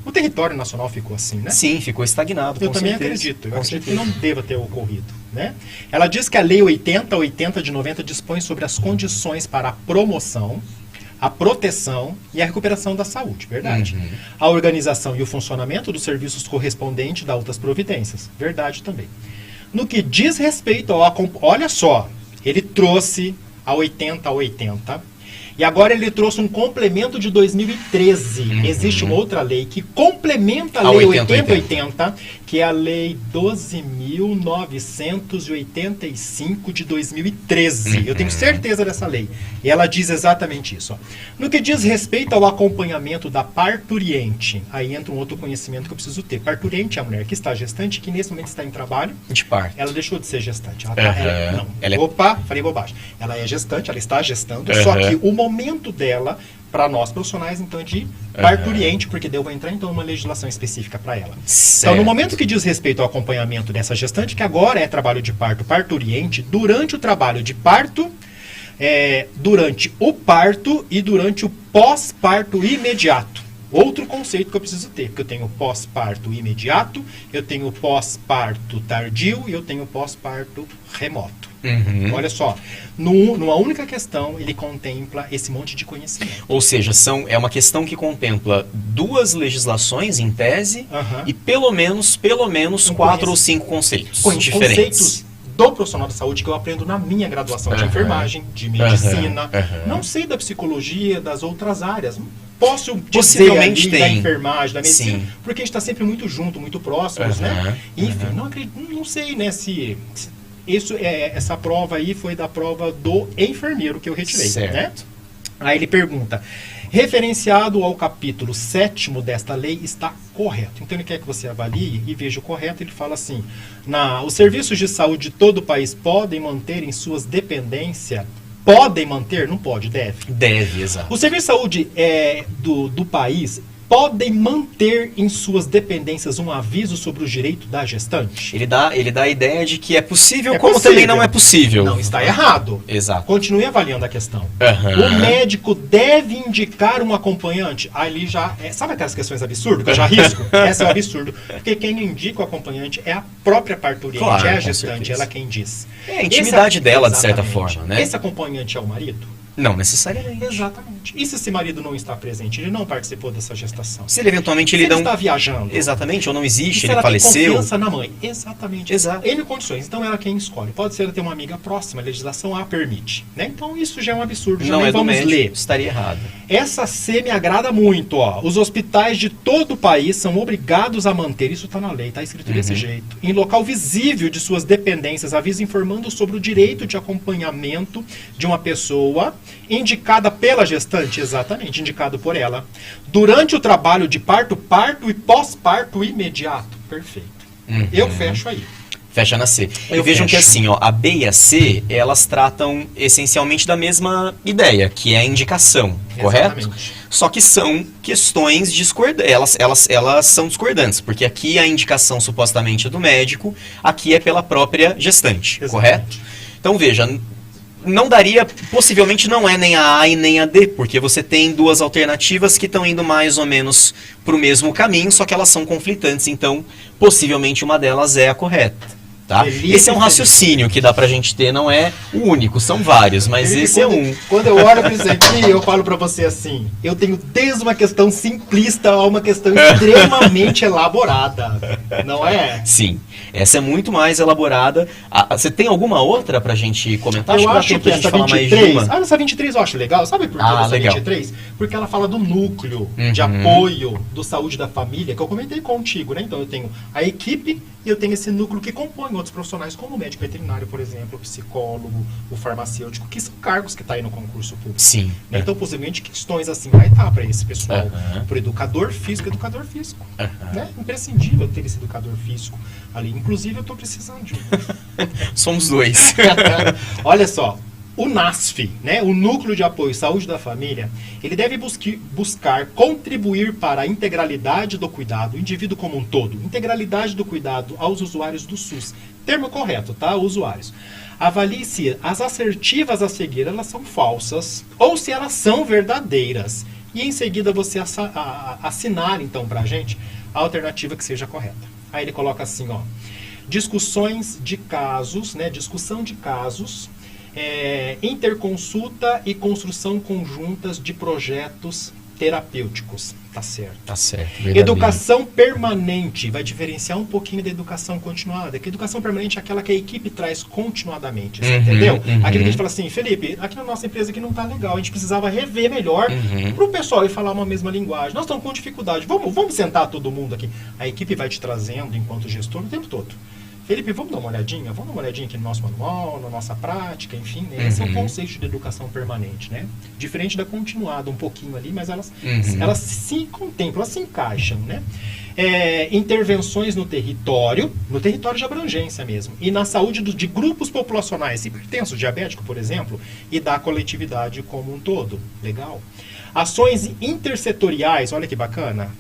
o território nacional ficou assim, né? Sim, ficou estagnado. Eu também acredito. Eu acredito que não deva ter ocorrido. Né? Ela diz que a Lei 8080 de 90 dispõe sobre as condições para a promoção, a proteção e a recuperação da saúde, verdade. A organização e o funcionamento dos serviços correspondentes da outras providências, verdade também. No que diz respeito ao... Olha só, ele trouxe a 80 a 80, E agora ele trouxe um complemento de 2013. Existe uma outra lei que complementa a lei 8080, que é a lei 12.985 de 2013. Eu tenho certeza dessa lei. E ela diz exatamente isso. Ó. No que diz respeito ao acompanhamento da parturiente, aí entra um outro conhecimento que eu preciso ter. Parturiente é a mulher que está gestante, que nesse momento está em trabalho. De parto. Ela deixou de ser gestante. Ela não. Ela é... Opa, falei bobagem. Ela é gestante, ela está gestando, só que o momento dela, para nós profissionais, então, é de parturiente, porque daí eu vou entrar, então, numa legislação específica para ela. Certo. Então, no momento que diz respeito ao acompanhamento dessa gestante, que agora é trabalho de parto parturiente, durante o trabalho de parto, durante o parto e durante o pós-parto imediato. Outro conceito que eu preciso ter, porque eu tenho pós-parto imediato, eu tenho pós-parto tardio e eu tenho pós-parto remoto. Olha só, numa única questão, ele contempla esse monte de conhecimento. Ou seja, é uma questão que contempla duas legislações, em tese, e pelo menos 4 ou 5 conceitos diferentes. Conceitos do profissional de saúde que eu aprendo na minha graduação de enfermagem, de medicina. Não sei da psicologia, das outras áreas. Posso dizer ali da enfermagem, da medicina, porque a gente está sempre muito junto, muito próximos, né? Enfim, não sei, né, se essa prova aí foi da prova do enfermeiro que eu retirei, né? Aí ele pergunta, referenciado ao capítulo 7º desta lei está correto. Então ele quer que você avalie e veja o correto. Ele fala assim, os serviços de saúde de todo o país podem manter em suas dependências. Podem manter? Não pode, deve. Deve, exato. O serviço de saúde do país podem manter em suas dependências um aviso sobre o direito da gestante? Ele dá a ideia de que é possível, como também não é possível. Não, está errado. Exato. Continue avaliando a questão. O médico deve indicar um acompanhante? Ali já... sabe aquelas questões absurdas que eu já risco? Essa é um absurdo. Porque quem indica o acompanhante é a própria parturiente, claro, é a gestante, ela quem diz. É a intimidade dela, de certa forma, né? Esse acompanhante é o marido? Não necessariamente. Exatamente. E se esse marido não está presente, ele não participou dessa gestação? Se ele eventualmente ele está viajando. Exatamente, ou não existe, ele ela faleceu. Tem confiança na mãe. Exatamente. Exato. N condições. Então ela quem escolhe. Pode ser ela ter uma amiga próxima, a legislação a permite. Né? Então isso já é um absurdo. Já não é do vamos médico, ler. Estaria errado. Essa C me agrada muito. Ó. Os hospitais de todo o país são obrigados a manter, isso está na lei, está escrito desse jeito, em local visível de suas dependências, aviso informando sobre o direito de acompanhamento de uma pessoa indicada pela gestante, exatamente, indicado por ela, durante o trabalho de parto, parto e pós-parto imediato. Perfeito. Eu fecho aí. Fecha na C. E vejam que assim, ó, a B e a C, elas tratam essencialmente da mesma ideia, que é a indicação, correto? Só que são questões discordantes, elas são discordantes, porque aqui a indicação supostamente é do médico, aqui é pela própria gestante, correto? Então veja, não daria, possivelmente não é nem a A e nem a D, porque você tem duas alternativas que estão indo mais ou menos para o mesmo caminho, só que elas são conflitantes, então possivelmente uma delas é a correta. Tá? Esse é um raciocínio que dá pra gente ter, não é o único, são vários, mas esse é um. Quando eu olho para isso aqui, eu falo pra você assim, eu tenho desde uma questão simplista a uma questão extremamente elaborada, não é? Sim, essa é muito mais elaborada. Você tem alguma outra pra gente comentar? Eu acho que essa 23, essa 23 eu acho legal, sabe por que essa legal. 23? Porque ela fala do núcleo de apoio do saúde da família, que eu comentei contigo, né? Então eu tenho a equipe e eu tenho esse núcleo que compõe outros profissionais, como o médico veterinário, por exemplo, o psicólogo, o farmacêutico, que são cargos que estão aí no concurso público. Sim. Né? Então, possivelmente, questões assim vai estar para esse pessoal. Para o educador físico. Né? Imprescindível ter esse educador físico ali. Inclusive, eu estou precisando de um. Somos dois. Olha só. O NASF, né, o Núcleo de Apoio à Saúde da Família, ele deve buscar contribuir para a integralidade do cuidado, o indivíduo como um todo, integralidade do cuidado aos usuários do SUS. Termo correto, tá? Usuários. Avalie se as assertivas a seguir elas são falsas ou se elas são verdadeiras. E em seguida você assinar, então, para a gente a alternativa que seja correta. Aí ele coloca assim, ó, discussões de casos, né, discussão de casos, interconsulta e construção conjuntas de projetos terapêuticos. Tá certo. Tá certo. Verdadeiro. Educação permanente vai diferenciar um pouquinho da educação continuada. Que a educação permanente é aquela que a equipe traz continuadamente, você entendeu? Aquele que a gente fala assim, Felipe, aqui na nossa empresa aqui não tá legal, a gente precisava rever melhor pro pessoal e falar uma mesma linguagem. Nós estamos com dificuldade, vamos sentar todo mundo aqui. A equipe vai te trazendo, enquanto gestor, o tempo todo. Felipe, vamos dar uma olhadinha? Vamos dar uma olhadinha aqui no nosso manual, na nossa prática, enfim. Né? Esse é o conceito de educação permanente, né? Diferente da continuada, um pouquinho ali, mas elas se contemplam, elas se encaixam, né? Intervenções no território de abrangência mesmo, e na saúde de grupos populacionais, hipertenso, diabético, por exemplo, e da coletividade como um todo. Legal. Ações intersetoriais, olha que bacana.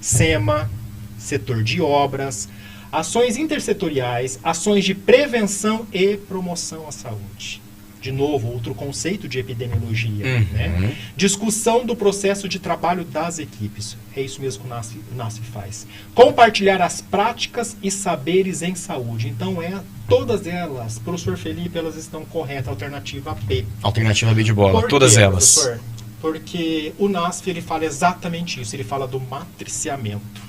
SEMA, setor de obras, ações intersetoriais, ações de prevenção e promoção à saúde. De novo, outro conceito de epidemiologia. Né? Discussão do processo de trabalho das equipes. É isso mesmo que o NASF faz. Compartilhar as práticas e saberes em saúde. Então, todas elas, professor Felipe, elas estão corretas. Alternativa B. Alternativa B de bola, Por todas quê, elas. Professor? Porque o NASF ele fala exatamente isso. Ele fala do matriciamento.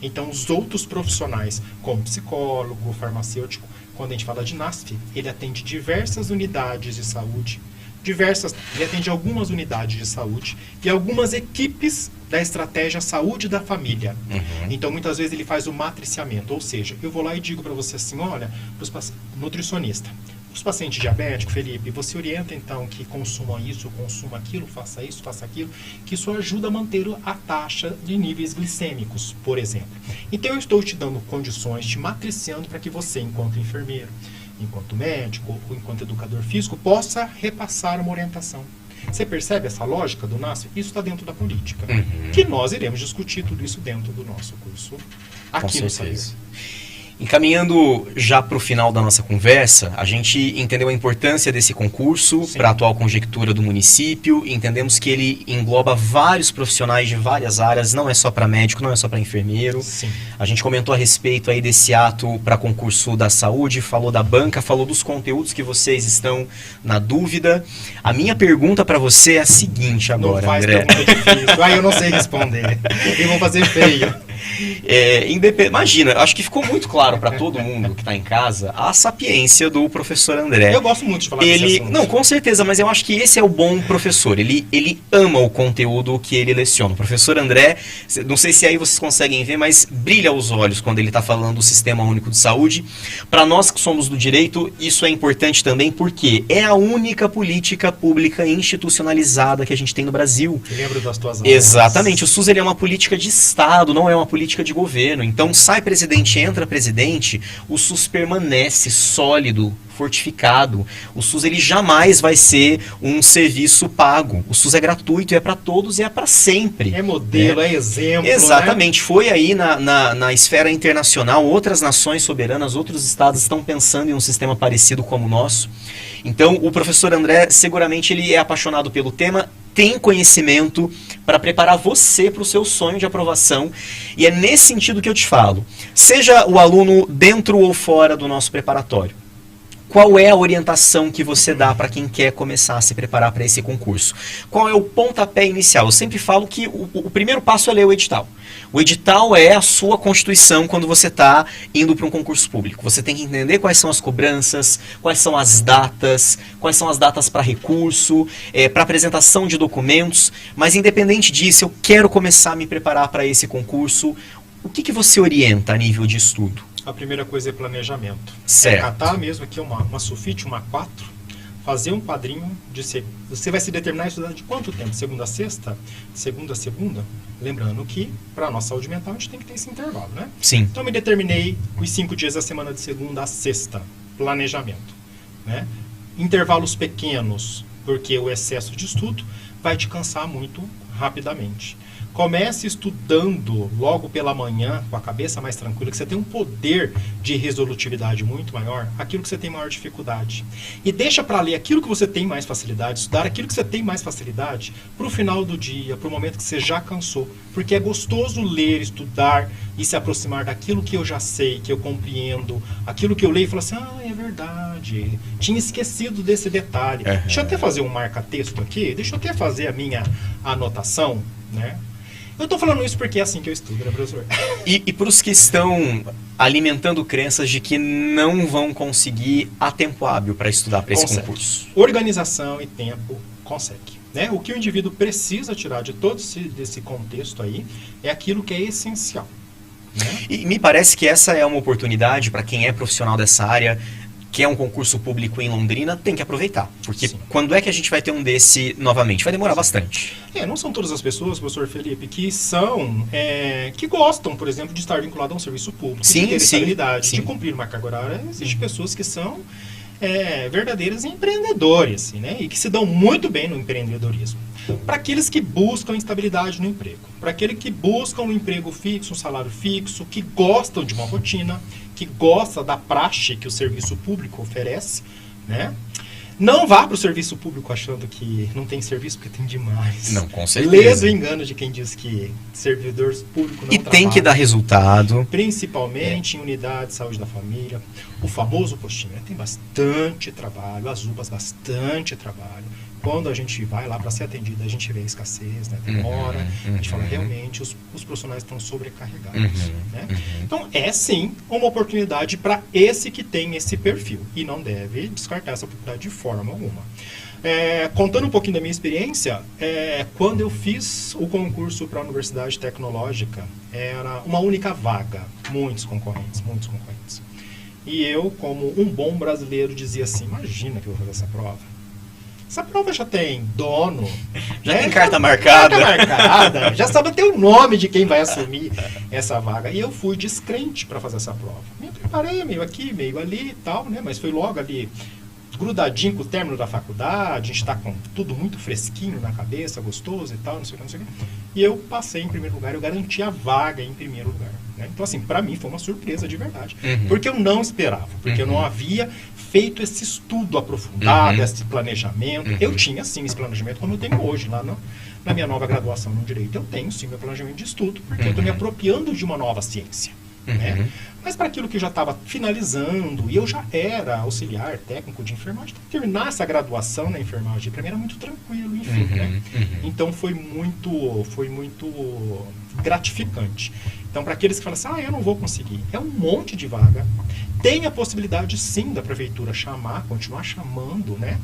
Então, os outros profissionais, como psicólogo, farmacêutico, quando a gente fala de NASF, ele atende diversas unidades de saúde, ele atende algumas unidades de saúde e algumas equipes da estratégia saúde da família. Então, muitas vezes ele faz o matriciamento, ou seja, eu vou lá e digo para você assim, olha, nutricionista, os pacientes diabéticos, Felipe, você orienta então que consuma isso, consuma aquilo, faça isso, faça aquilo, que isso ajuda a manter a taxa de níveis glicêmicos, por exemplo. Então eu estou te dando condições, te matriciando para que você, enquanto enfermeiro, enquanto médico ou enquanto educador físico, possa repassar uma orientação. Você percebe essa lógica do NASF? Isso está dentro da política. Que nós iremos discutir tudo isso dentro do nosso curso aqui no Saber. Encaminhando já para o final da nossa conversa, a gente entendeu a importância desse concurso para a atual conjectura do município, entendemos que ele engloba vários profissionais de várias áreas, não é só para médico, não é só para enfermeiro. Sim. A gente comentou a respeito aí desse ato para concurso da saúde, falou da banca, falou dos conteúdos que vocês estão na dúvida. A minha pergunta para você é a seguinte agora, não faz André. Pergunta difícil. Eu não sei responder. E vou fazer feio. Imagina, acho que ficou muito claro para todo mundo que está em casa a sapiência do professor André. Eu gosto muito de falar desse assunto. Não, com certeza, mas eu acho que esse é o bom professor. Ele ama o conteúdo que ele leciona. O professor André, não sei se aí vocês conseguem ver, mas brilha os olhos quando ele está falando do Sistema Único de Saúde. Para nós que somos do direito, isso é importante também porque é a única política pública institucionalizada que a gente tem no Brasil. Lembro das tuas aulas. Exatamente. O SUS ele é uma política de Estado, não é uma política de governo. Então, sai presidente, entra presidente, o SUS permanece sólido, fortificado. O SUS ele jamais vai ser um serviço pago. O SUS é gratuito, é para todos e é para sempre. É modelo, é exemplo. Exatamente. Né? Foi aí na esfera internacional, outras nações soberanas, outros estados estão pensando em um sistema parecido como o nosso. Então, o professor André, seguramente ele é apaixonado pelo tema, tem conhecimento para preparar você para o seu sonho de aprovação. E é nesse sentido que eu te falo. Seja o aluno dentro ou fora do nosso preparatório. Qual é a orientação que você dá para quem quer começar a se preparar para esse concurso? Qual é o pontapé inicial? Eu sempre falo que o primeiro passo é ler o edital. O edital é a sua constituição quando você está indo para um concurso público. Você tem que entender quais são as cobranças, quais são as datas para recurso, para apresentação de documentos. Mas independente disso, eu quero começar a me preparar para esse concurso. O que você orienta a nível de estudo? A primeira coisa é planejamento. Certo. Catar mesmo aqui uma sulfite, uma 4, fazer um quadrinho de você vai se determinar estudando de quanto tempo? Segunda a sexta? Segunda a segunda? Lembrando que, para a nossa saúde mental, a gente tem que ter esse intervalo, né? Sim. Então, me determinei os 5 dias da semana de segunda a sexta. Planejamento. Né? Intervalos pequenos, porque o excesso de estudo vai te cansar muito rapidamente. Comece estudando logo pela manhã, com a cabeça mais tranquila, que você tem um poder de resolutividade muito maior, aquilo que você tem maior dificuldade. E deixa para ler aquilo que você tem mais facilidade, estudar aquilo que você tem mais facilidade, para o final do dia, para o momento que você já cansou. Porque é gostoso ler, estudar e se aproximar daquilo que eu já sei, que eu compreendo, aquilo que eu leio e falo assim, é verdade, tinha esquecido desse detalhe. Deixa eu até fazer um marca-texto aqui, deixa eu até fazer a minha anotação, né? Eu tô falando isso porque é assim que eu estudo, né, professor? E para os que estão alimentando crenças de que não vão conseguir a tempo hábil para estudar para esse Consegue. concurso? Organização e tempo consegue. Né? O que o indivíduo precisa tirar de todo desse contexto aí é aquilo que é essencial. Né? E me parece que essa é uma oportunidade para quem é profissional dessa área, que é um concurso público em Londrina, tem que aproveitar. Porque Sim. quando é que a gente vai ter um desse novamente? Vai demorar bastante. Não são todas as pessoas, professor Felipe, que são, que gostam, por exemplo, de estar vinculado a um serviço público, Sim, de ter sim, estabilidade, sim. de cumprir uma carga horária. Existem pessoas que são verdadeiros empreendedores, assim, né? E que se dão muito bem no empreendedorismo. Para aqueles que buscam estabilidade no emprego, para aqueles que buscam um emprego fixo, um salário fixo, que gostam de uma rotina, que gosta da praxe que o serviço público oferece, né? Não vá para o serviço público achando que não tem serviço, porque tem demais. Não, com certeza. Ledo o engano de quem diz que servidor público não E tem que trabalha. dar resultado. Principalmente em unidade de saúde da família. O famoso postinho, né? Tem bastante trabalho, as UPAs bastante trabalho. Quando a gente vai lá para ser atendida, a gente vê a escassez, né? Demora. A gente fala, realmente, os profissionais estão sobrecarregados. Né? Então, é sim uma oportunidade para esse que tem esse perfil. E não deve descartar essa oportunidade de forma alguma. Contando um pouquinho da minha experiência, quando eu fiz o concurso para a Universidade Tecnológica, era uma única vaga, muitos concorrentes. E eu, como um bom brasileiro, dizia assim, imagina que eu vou fazer essa prova. Essa prova já tem dono. Já tem carta marcada. Já sabe até o nome de quem vai assumir essa vaga. E eu fui descrente para fazer essa prova. Me preparei meio aqui, meio ali e tal, né? Mas foi logo ali, grudadinho com o término da faculdade, a gente está com tudo muito fresquinho na cabeça, gostoso e tal, não sei o que. E eu passei em primeiro lugar, eu garanti a vaga em primeiro lugar. Né? Então, assim, para mim foi uma surpresa de verdade. Porque eu não esperava, porque eu não havia feito esse estudo aprofundado, esse planejamento. Eu tinha, sim, esse planejamento como eu tenho hoje, lá na minha nova graduação no Direito. Eu tenho, sim, meu planejamento de estudo, porque eu estou me apropriando de uma nova ciência. Né? Mas para aquilo que já estava finalizando, e eu já era auxiliar técnico de enfermagem, então, terminar essa graduação na enfermagem para mim era muito tranquilo, enfim. Né? Então foi muito gratificante. Então, para aqueles que falam assim, eu não vou conseguir, é um monte de vaga. Tem a possibilidade, sim, da prefeitura continuar chamando, né,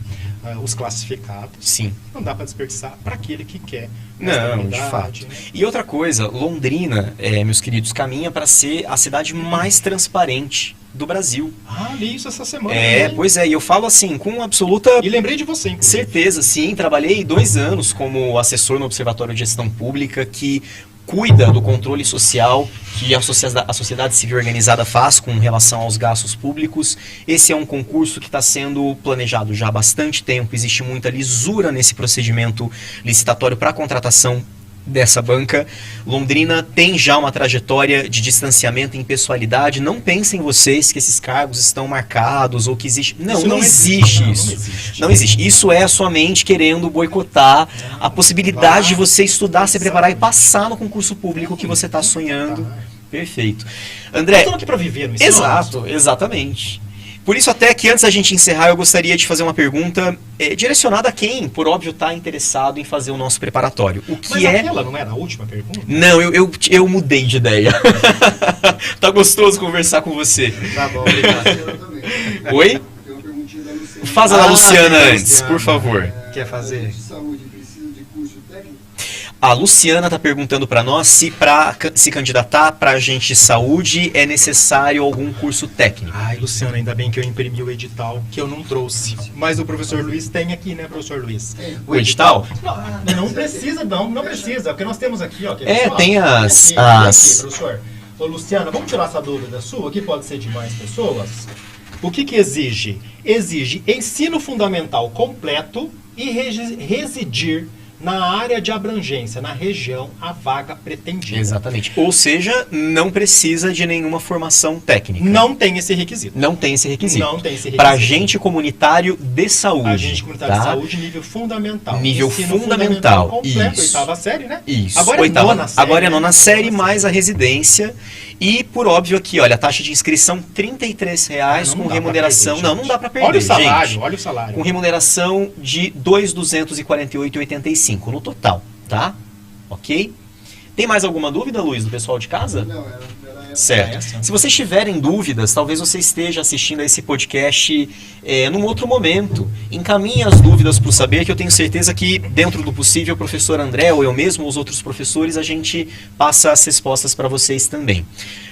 os classificados. Sim. Não dá para desperdiçar para aquele que quer. Não, de fato. Né? E outra coisa, Londrina, meus queridos, caminha para ser a cidade mais transparente do Brasil. Li isso essa semana. Pois é, e eu falo assim, com absoluta E lembrei de você, inclusive. certeza, sim. Trabalhei 2 anos como assessor no Observatório de Gestão Pública, que cuida do controle social que a sociedade civil organizada faz com relação aos gastos públicos. Esse é um concurso que está sendo planejado já há bastante tempo, existe muita lisura nesse procedimento licitatório para a contratação dessa banca. Londrina tem já uma trajetória de distanciamento em pessoalidade. Não pensem vocês que esses cargos estão marcados ou que existe... Não existe isso. Não existe. Isso é a sua mente querendo boicotar a possibilidade de você estudar, se preparar e passar no concurso público que você está sonhando. Perfeito. André... Estamos aqui para viver, não é? Exato, exatamente. Por isso, até que antes da gente encerrar, eu gostaria de fazer uma pergunta direcionada a quem, por óbvio, está interessado em fazer o nosso preparatório. Mas aquela não era a última pergunta? Não, eu mudei de ideia. Tá gostoso conversar com você. Tá bom, obrigado. Eu também. Oi? Tem uma perguntinha da Luciana. Faz a da Luciana tem a antes, Luciana. por favor. Quer fazer? De saúde precisa de curso técnico? A Luciana está perguntando para nós se para se candidatar para agente de saúde é necessário algum curso técnico. Ai, Luciana, ainda bem que eu imprimi o edital, que eu não trouxe. Mas o professor Luiz tem aqui, né, professor Luiz? O edital? Não precisa, não precisa, porque nós temos aqui, ó. Tem as... Aqui, professor. Ô, Luciana, vamos tirar essa dúvida sua, que pode ser de mais pessoas? O que exige? Exige ensino fundamental completo e residir na área de abrangência, na região, a vaga pretendida. Exatamente. Ou seja, não precisa de nenhuma formação técnica. Não tem esse requisito. Não tem esse requisito. Não tem esse requisito. Para agente comunitário de saúde. Agente comunitário tá? de saúde, nível fundamental. Nível Ensino fundamental. completo, Isso. 8ª série, né? Isso. Agora é nona série. Agora é né? 9ª série, mais a residência. E, por óbvio, aqui, olha, a taxa de inscrição R$ 33,00 com remuneração... Não dá para perder, Olha o salário, gente. olha o salário. Com remuneração de R$ 2.248,85 no total, tá? Ok? Tem mais alguma dúvida, Luiz, do pessoal de casa? Não, era essa. Certo. essa. Se vocês tiverem dúvidas, talvez você esteja assistindo a esse podcast num outro momento. Encaminhe as dúvidas para o Saber, que eu tenho certeza que, dentro do possível, o professor André ou eu mesmo, os outros professores, a gente passa as respostas para vocês também.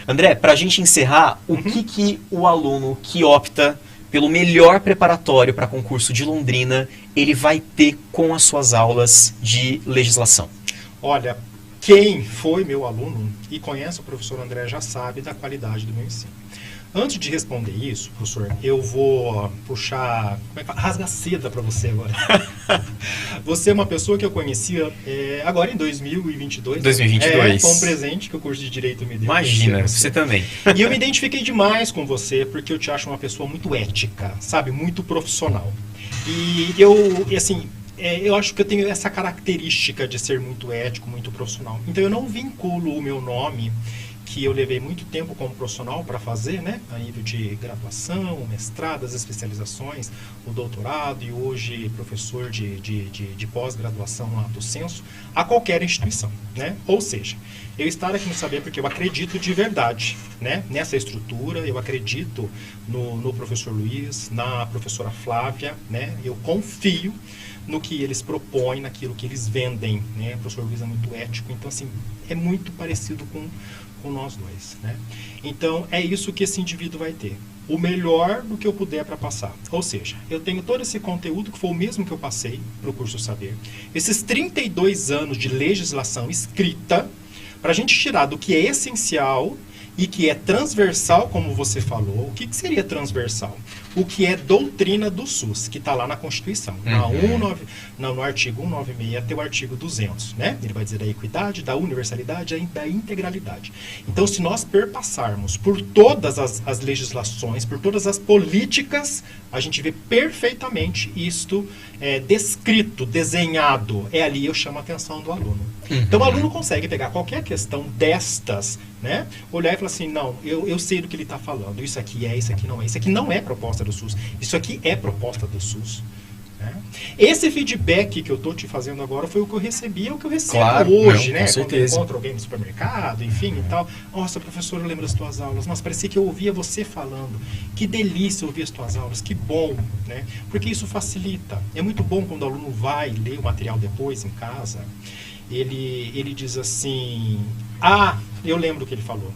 André, para a gente encerrar, o que o aluno que opta pelo melhor preparatório para concurso de Londrina, ele vai ter com as suas aulas de legislação? Olha, quem foi meu aluno e conhece o professor André já sabe da qualidade do meu ensino. Antes de responder isso, professor, eu vou puxar, rasga seda para você agora. Você é uma pessoa que eu conhecia agora em 2022. 2022. Foi um presente que o curso de Direito me deu. Imagina, você também. E eu me identifiquei demais com você, porque eu te acho uma pessoa muito ética, sabe? Muito profissional. E eu acho que eu tenho essa característica de ser muito ético, muito profissional. Então eu não vinculo o meu nome, que eu levei muito tempo como profissional para fazer, né, a nível de graduação, mestrado, as especializações, o doutorado e hoje professor de pós-graduação lá do Censo, a qualquer instituição, né? Ou seja, eu estar aqui no Saber porque eu acredito de verdade, né, nessa estrutura, eu acredito no professor Luiz, na professora Flávia, né, eu confio no que eles propõem, naquilo que eles vendem, né? O professor Luiz é muito ético, então assim, é muito parecido com nós dois, né? Então, é isso que esse indivíduo vai ter. O melhor do que eu puder para passar. Ou seja, eu tenho todo esse conteúdo que foi o mesmo que eu passei para o curso Saber. Esses 32 anos de legislação escrita, para a gente tirar do que é essencial e que é transversal, como você falou. O que seria transversal? O que é doutrina do SUS, que está lá na Constituição. No artigo 196 até o artigo 200. Né? Ele vai dizer da equidade, da universalidade e da integralidade. Então, se nós perpassarmos por todas as legislações, por todas as políticas, a gente vê perfeitamente isto descrito, desenhado. É ali eu chamo a atenção do aluno. Então, o aluno consegue pegar qualquer questão destas, né? Olhar e falar assim, não, eu sei do que ele está falando. Isso aqui isso aqui não é. Isso aqui não é proposta do SUS. Isso aqui é proposta do SUS. Né? Esse feedback que eu estou te fazendo agora foi o que eu recebi, é o que eu recebo hoje, né? Quando eu encontro alguém no supermercado, enfim e tal. Nossa, professor, eu lembro das tuas aulas. Nossa, parecia que eu ouvia você falando. Que delícia ouvir as tuas aulas, que bom, né? Porque isso facilita. É muito bom quando o aluno vai ler o material depois em casa. Ele diz assim, eu lembro o que ele falou.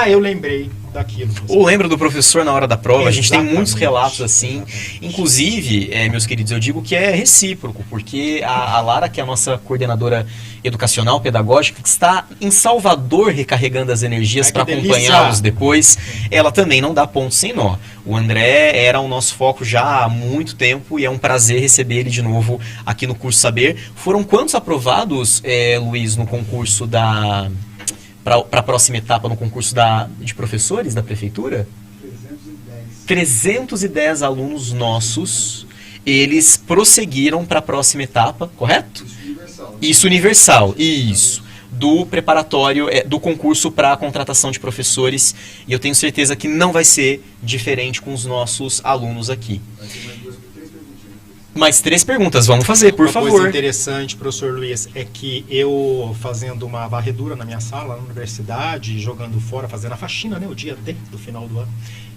Eu lembrei daquilo. Ou lembra do professor na hora da prova. A gente tem muitos relatos assim. Exatamente. Inclusive, meus queridos, eu digo que é recíproco, porque a Lara, que é a nossa coordenadora educacional, pedagógica, que está em Salvador recarregando as energias para acompanhá-los depois, ela também não dá ponto sem nó. O André era o nosso foco já há muito tempo e é um prazer receber ele de novo aqui no Curso Saber. Foram quantos aprovados, Luiz, no concurso para a próxima etapa no concurso de professores da prefeitura? 310 alunos nossos, eles prosseguiram para a próxima etapa, correto? Isso universal, isso. Do preparatório, do concurso para a contratação de professores. E eu tenho certeza que não vai ser diferente com os nossos alunos aqui. Mais 3 perguntas, vamos fazer, por favor. Uma coisa interessante, professor Luiz, é que eu fazendo uma varredura na minha sala, na universidade, jogando fora, fazendo a faxina, né, o dia D do final do ano,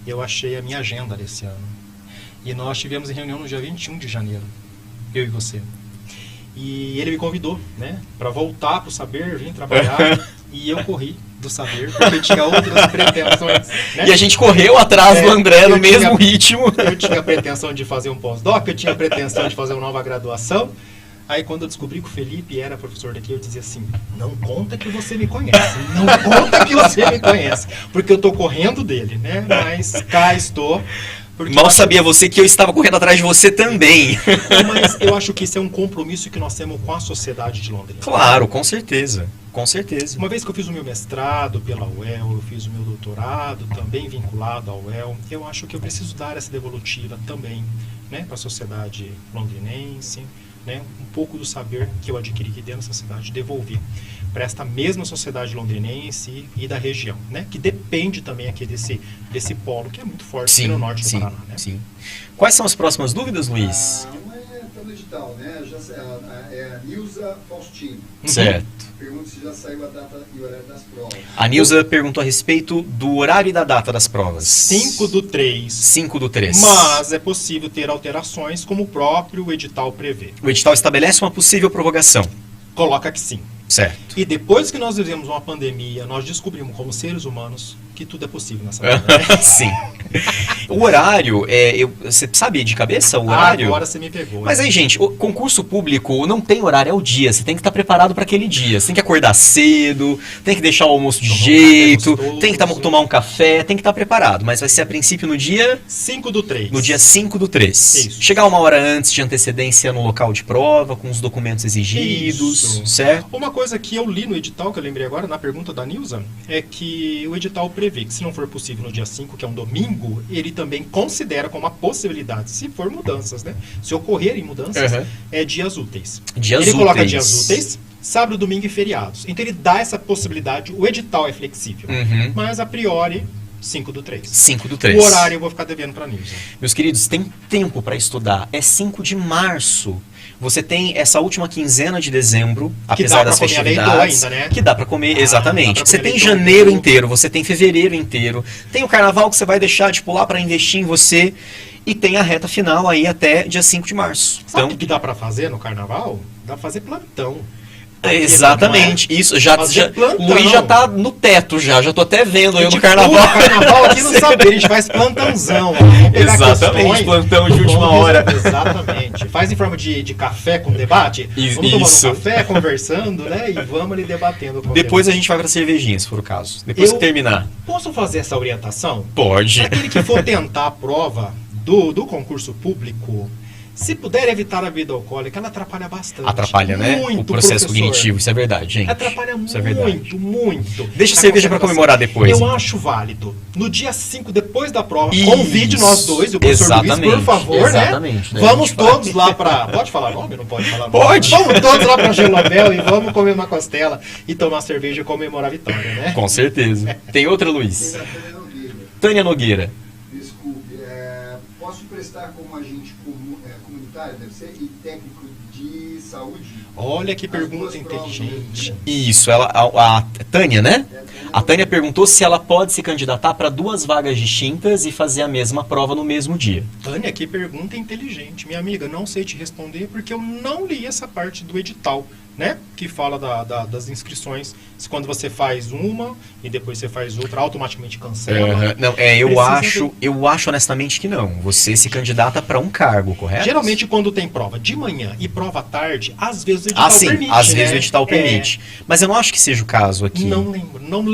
eu achei a minha agenda desse ano. E nós tivemos reunião no dia 21 de janeiro, eu e você. E ele me convidou, né, para voltar para o Saber, vir trabalhar, e eu corri do Saber, porque eu tinha outras pretensões. Né? E a gente correu atrás do André no mesmo ritmo. Eu tinha pretensão de fazer um pós-doc, eu tinha pretensão de fazer uma nova graduação. Aí quando eu descobri que o Felipe era professor daqui, eu dizia assim, não conta que você me conhece, não conta que você me conhece, porque eu estou correndo dele, né? Mas cá estou. Mal sabia você que eu estava correndo atrás de você também. Mas eu acho que isso é um compromisso que nós temos com a sociedade de Londrina. Claro, com certeza. Com certeza. Uma vez que eu fiz o meu mestrado pela UEL, eu fiz o meu doutorado também vinculado à UEL, eu acho que eu preciso dar essa devolutiva também, né, para a sociedade londrinense, né, um pouco do saber que eu adquiri aqui dentro dessa cidade, devolvi para esta mesma sociedade londrinense e da região, né, que depende também aqui desse polo que é muito forte aqui no norte do Paraná. Né? Sim. Quais são as próximas dúvidas, Luiz? Uma é pelo edital edital, né? É a Nilza Faustino. Certo. Pergunta se já saiu a data e o horário das provas. A Nilza perguntou a respeito do horário e da data das provas. 5/3. 5/3. Mas é possível ter alterações como o próprio edital prevê. O edital estabelece uma possível prorrogação. Coloca que sim. Certo. E depois que nós vivemos uma pandemia, nós descobrimos como seres humanos que tudo é possível nessa vida. Né? Sim. O horário, você sabe de cabeça o horário? Agora você me pegou. Mas aí, gente, o concurso público não tem horário, é o dia. Você tem que estar preparado para aquele dia. Você tem que acordar cedo, tem que deixar o almoço de jeito, tem que tomar um café, tem que estar preparado. Mas vai ser a princípio no dia... 5/3. No dia 5/3. Isso. Chegar uma hora antes de antecedência no local de prova, com os documentos exigidos, Isso. certo? Uma coisa que eu li no edital, que eu lembrei agora, na pergunta da Nilza, é que o edital prevê que se não for possível no dia 5, que é um domingo, ele também considera como uma possibilidade, se for mudanças, né? Se ocorrerem mudanças, é dias úteis. Dias ele coloca úteis. dias úteis, sábado, domingo e feriados. Então ele dá essa possibilidade, o edital é flexível. Mas a priori, 5/3. 5/3. O horário eu vou ficar devendo para a Nilza. Meus queridos, tem tempo para estudar. É 5 de março. Você tem essa última quinzena de dezembro, apesar das festividades, ainda, né? que dá para comer, exatamente. Dá pra Você comer tem leitão janeiro todo. inteiro, você tem fevereiro inteiro, tem o carnaval que você vai deixar de pular para investir em você e tem a reta final aí até dia 5 de março. Sabe Então, o que dá para fazer no carnaval? Dá para fazer plantão. exatamente, isso já plantão. Luiz já tá no teto já tô até vendo eu no Tipo, carnaval. carnaval aqui não sabe, a gente faz plantãozão. Vamos pegar Exatamente, questões, plantão de última vamos- hora. Exatamente. Faz em forma de café com debate. Vamos tomando Isso. um café, conversando, né? E vamos ali debatendo. o Depois a conteúdo. gente vai pra cervejinha, se for o caso. Depois que terminar. Posso fazer essa orientação? Pode. Para aquele que for tentar a prova do concurso público, se puder evitar a bebida alcoólica, ela atrapalha bastante. Atrapalha, né? Muito, O processo professor. cognitivo, isso é verdade, gente. Atrapalha Isso é verdade. muito, muito. Deixa a A cerveja pra concentração. comemorar depois. Eu hein? acho válido. No dia 5, depois da prova, Isso. convide nós dois e o professor Exatamente. Luiz, por favor, Exatamente, né? né? Vamos A gente vai. todos lá pra... Pode falar nome? Não pode falar nome? Pode. Vamos todos lá pra Gelobel e vamos comer uma costela e tomar cerveja e comemorar a vitória, né? Com certeza. Tem outra, Luiz? Tem a Tânia Nogueira. Tânia Nogueira. Desculpe, posso prestar como agente comunitário, deve ser, e técnico de saúde? Olha que As pergunta duas provas, inteligente. né? Isso, a Tânia, né? A Tânia perguntou se ela pode se candidatar para 2 vagas distintas e fazer a mesma prova no mesmo dia. Tânia, que pergunta inteligente. Minha amiga, não sei te responder porque eu não li essa parte do edital, né? Que fala das inscrições. Se quando você faz uma e depois você faz outra, automaticamente cancela. Não, eu acho honestamente que não. Você se candidata para um cargo, correto? Geralmente quando tem prova de manhã e prova à tarde, às vezes o edital Sim, permite, às né? vezes o edital permite. Mas eu não acho que seja o caso aqui. Não lembro. Não.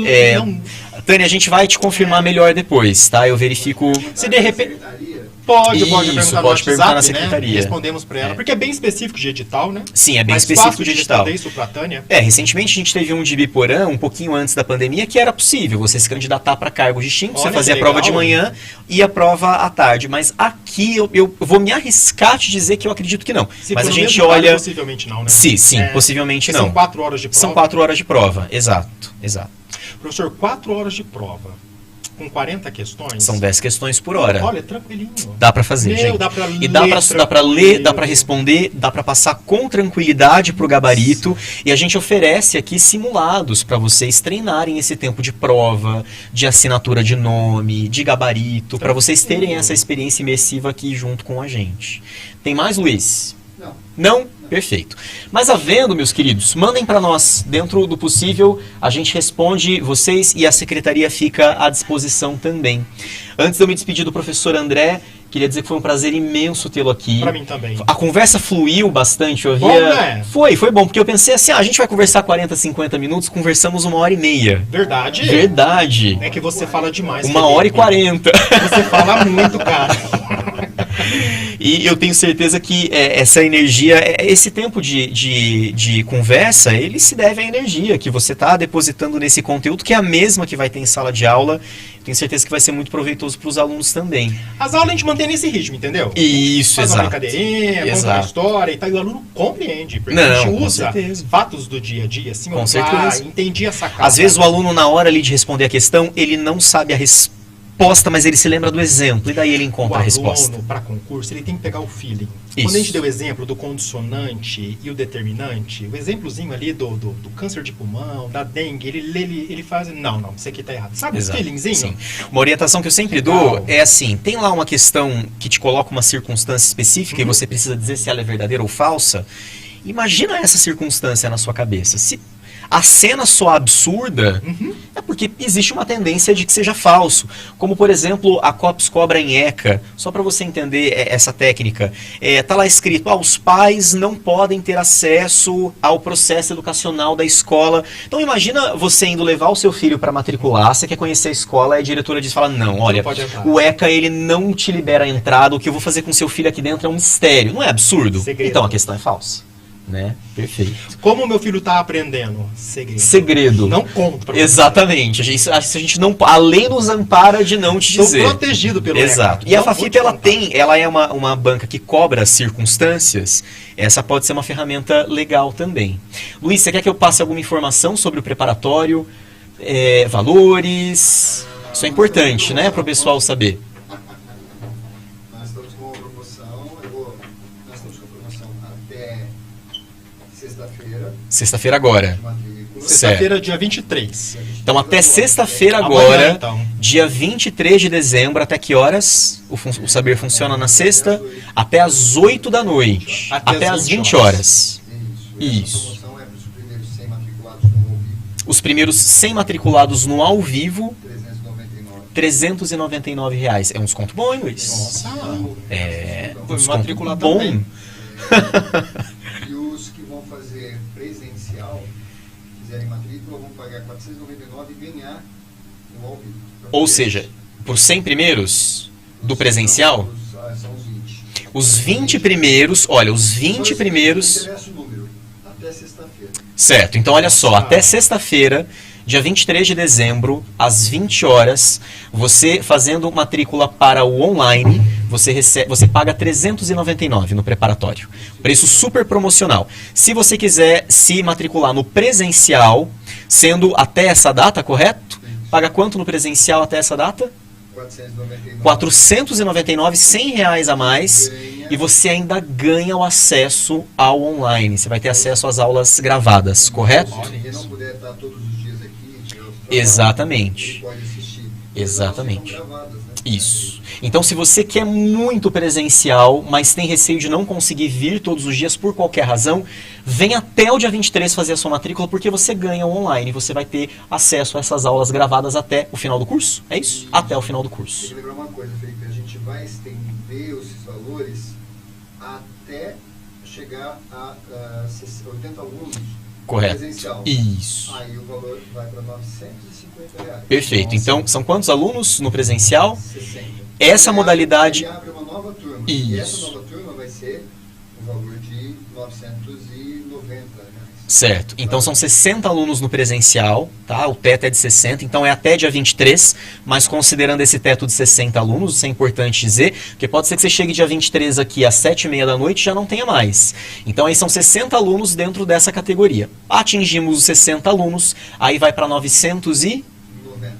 Tânia, a gente vai te confirmar melhor depois, tá? Eu verifico. Se de repente... Secretaria? Pode Isso, perguntar no pode perguntar WhatsApp, na secretaria. Né? Respondemos para ela. Porque é bem específico de edital, né? Sim, é bem Mais específico fácil de edital. responder isso pra Tânia. Recentemente a gente teve um de Biporã, um pouquinho antes da pandemia, que era possível você se candidatar para cargos distintos, Olha você fazia a que prova legal. de manhã e a prova à tarde. Mas aqui eu vou me arriscar a te dizer que eu acredito que não. Se Mas for a no gente mesmo horário, olha. possivelmente não, né? Sim, possivelmente porque não. São 4 horas de prova. São 4 horas de prova, exato. Professor, 4 horas de prova com 40 questões. São 10 questões por hora. Olha, tranquilinho. Dá pra fazer, Meu, gente. dá pra E dá ler pra ler, tranquilo. dá pra responder, dá pra passar com tranquilidade pro gabarito. E a gente oferece aqui simulados pra vocês treinarem esse tempo de prova, de assinatura de nome, de gabarito, pra vocês terem essa experiência imersiva aqui junto com a gente. Tem mais, Luiz? Não. Não? Perfeito. Mas havendo, meus queridos, mandem para nós, dentro do possível, a gente responde vocês e a secretaria fica à disposição também. Antes de eu me despedir do professor André, queria dizer que foi um prazer imenso tê-lo aqui. Pra mim também. A conversa fluiu bastante, eu Bom, havia... né? Foi bom, porque eu pensei assim, a gente vai conversar 40, 50 minutos, conversamos 1h30. Verdade? Verdade. É que você fala demais. 1h40. Você fala muito, cara. E eu tenho certeza que essa energia, esse tempo de conversa, ele se deve à energia que você está depositando nesse conteúdo, que é a mesma que vai ter em sala de aula. Tenho certeza que vai ser muito proveitoso para os alunos também. As aulas a gente mantém nesse ritmo, entendeu? Isso, Faz uma exato. brincadeirinha, conta uma Exato. história e tal, e o aluno compreende. Porque Não, a gente com usa certeza. fatos do dia a dia, assim, Com certeza. entendi essa cara. Às vezes o aluno, na hora ali de responder a questão, ele não sabe a resposta resposta, mas ele se lembra do exemplo, e daí ele encontra a resposta. O aluno, para concurso, ele tem que pegar o feeling. Isso. Quando a gente deu o exemplo do condicionante e o determinante, o exemplozinho ali do câncer de pulmão, da dengue, ele faz... Não, isso aqui tá errado. Sabe Exato. esse feelingzinho? Sim. Uma orientação que eu sempre dou é assim, tem lá uma questão que te coloca uma circunstância específica e você precisa dizer se ela é verdadeira ou falsa. Imagina essa circunstância na sua cabeça. Se a cena soar absurda, é porque existe uma tendência de que seja falso. Como, por exemplo, a COPS cobra em ECA. Só para você entender essa técnica. Tá lá escrito, os pais não podem ter acesso ao processo educacional da escola. Então imagina você indo levar o seu filho para matricular, você quer conhecer a escola, e a diretora diz, não, olha, o ECA ele não te libera a entrada, o que eu vou fazer com seu filho aqui dentro é um mistério. Não é absurdo? Segredo. Então a questão é falsa. Né? Perfeito. Como o meu filho está aprendendo? Segredo. Não conto pra você. Exatamente. A gente não, a lei nos ampara de não te dizer. Estou protegido pelo Exato. ECA. E a Fafip, ela é uma banca que cobra as circunstâncias. Essa pode ser uma ferramenta legal também. Luiz, você quer que eu passe alguma informação sobre o preparatório? Valores? Isso é importante, né? Para o pessoal saber. Nós estamos com uma promoção. Nós estamos com a promoção até sexta-feira. Sexta-feira agora. Sexta-feira, dia 23. Então, até sexta-feira agora, dia 23 de dezembro, até que horas o Saber funciona na sexta? Até às 8 da noite. Até às 20 horas. Isso. A promoção é para os primeiros 100 matriculados no ao vivo. Os primeiros 100 matriculados no ao vivo, R$ R$399. É um desconto bom, hein, Luiz? Nossa. Um desconto matricular bom. também. E os que vão fazer presencial, fizerem matrícula, vão pagar R$ 499 e ganhar no ao vivo. Ou seja, por 100 primeiros do presencial, São os 20. os 20 primeiros, olha, os 20 primeiros... Não interessa o número, até sexta-feira. Certo, então olha só, até sexta-feira, dia 23 de dezembro, às 20 horas, você fazendo matrícula para o online, você paga R$ 399 no preparatório. Preço super promocional. Se você quiser se matricular no presencial, sendo até essa data, correto? Paga quanto no presencial até essa data? R$ 499, R$100 a mais, e você ainda ganha o acesso ao online. Você vai ter acesso às aulas gravadas, correto? Quem não puder estar todos os dias aqui, Exatamente. ele pode assistir. Exatamente. As aulas ficam gravadas, né? Isso. Então, se você quer muito presencial, mas tem receio de não conseguir vir todos os dias por qualquer razão, vem até o dia 23 fazer a sua matrícula, porque você ganha o online. Você vai ter acesso a essas aulas gravadas até o final do curso. É isso? Até o final do Tem curso. que lembrar uma coisa, Felipe, a gente vai estender esses valores até chegar a 80 alunos Correto. presencial. Isso. Aí o valor vai para R$ 950. Perfeito. Nossa. Então, são quantos alunos no presencial? 60. Essa modalidade... E abre uma nova turma. E essa Isso. nova turma vai ser o valor de R$ 990. Certo. Então são 60 alunos no presencial, tá? O teto é de 60, então é até dia 23, mas considerando esse teto de 60 alunos, isso é importante dizer, porque pode ser que você chegue dia 23 aqui às 7h30 da noite e já não tenha mais. Então aí são 60 alunos dentro dessa categoria. Atingimos os 60 alunos, aí vai para R$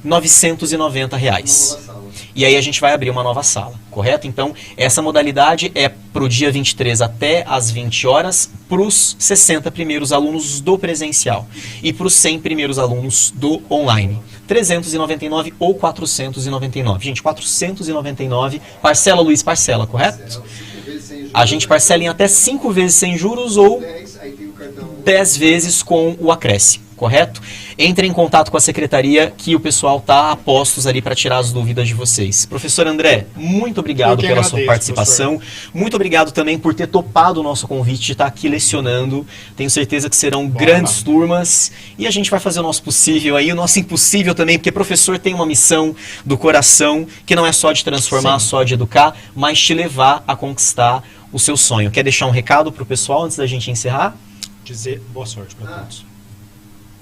990 reais. Uma nova sala. E aí a gente vai abrir uma nova sala, correto? Então, essa modalidade é para o dia 23 até às 20 horas, para os 60 primeiros alunos do presencial. E para os 100 primeiros alunos do online. 399 ou 499. Gente, 499. Parcela, Luiz, parcela, correto? 5 vezes sem juros. A gente parcela em até 5 vezes sem juros ou 10, aí tem o cartão 10 vezes com o acréscimo, correto? Entre em contato com a secretaria que o pessoal está a postos ali para tirar as dúvidas de vocês. Professor André, muito obrigado pela sua participação. Muito obrigado também por ter topado o nosso convite de estar aqui lecionando. Tenho certeza que serão grandes turmas e a gente vai fazer o nosso possível aí, o nosso impossível também, porque professor tem uma missão do coração que não é só de transformar, só de educar, mas te levar a conquistar o seu sonho. Quer deixar um recado para o pessoal antes da gente encerrar? Dizer boa sorte para todos.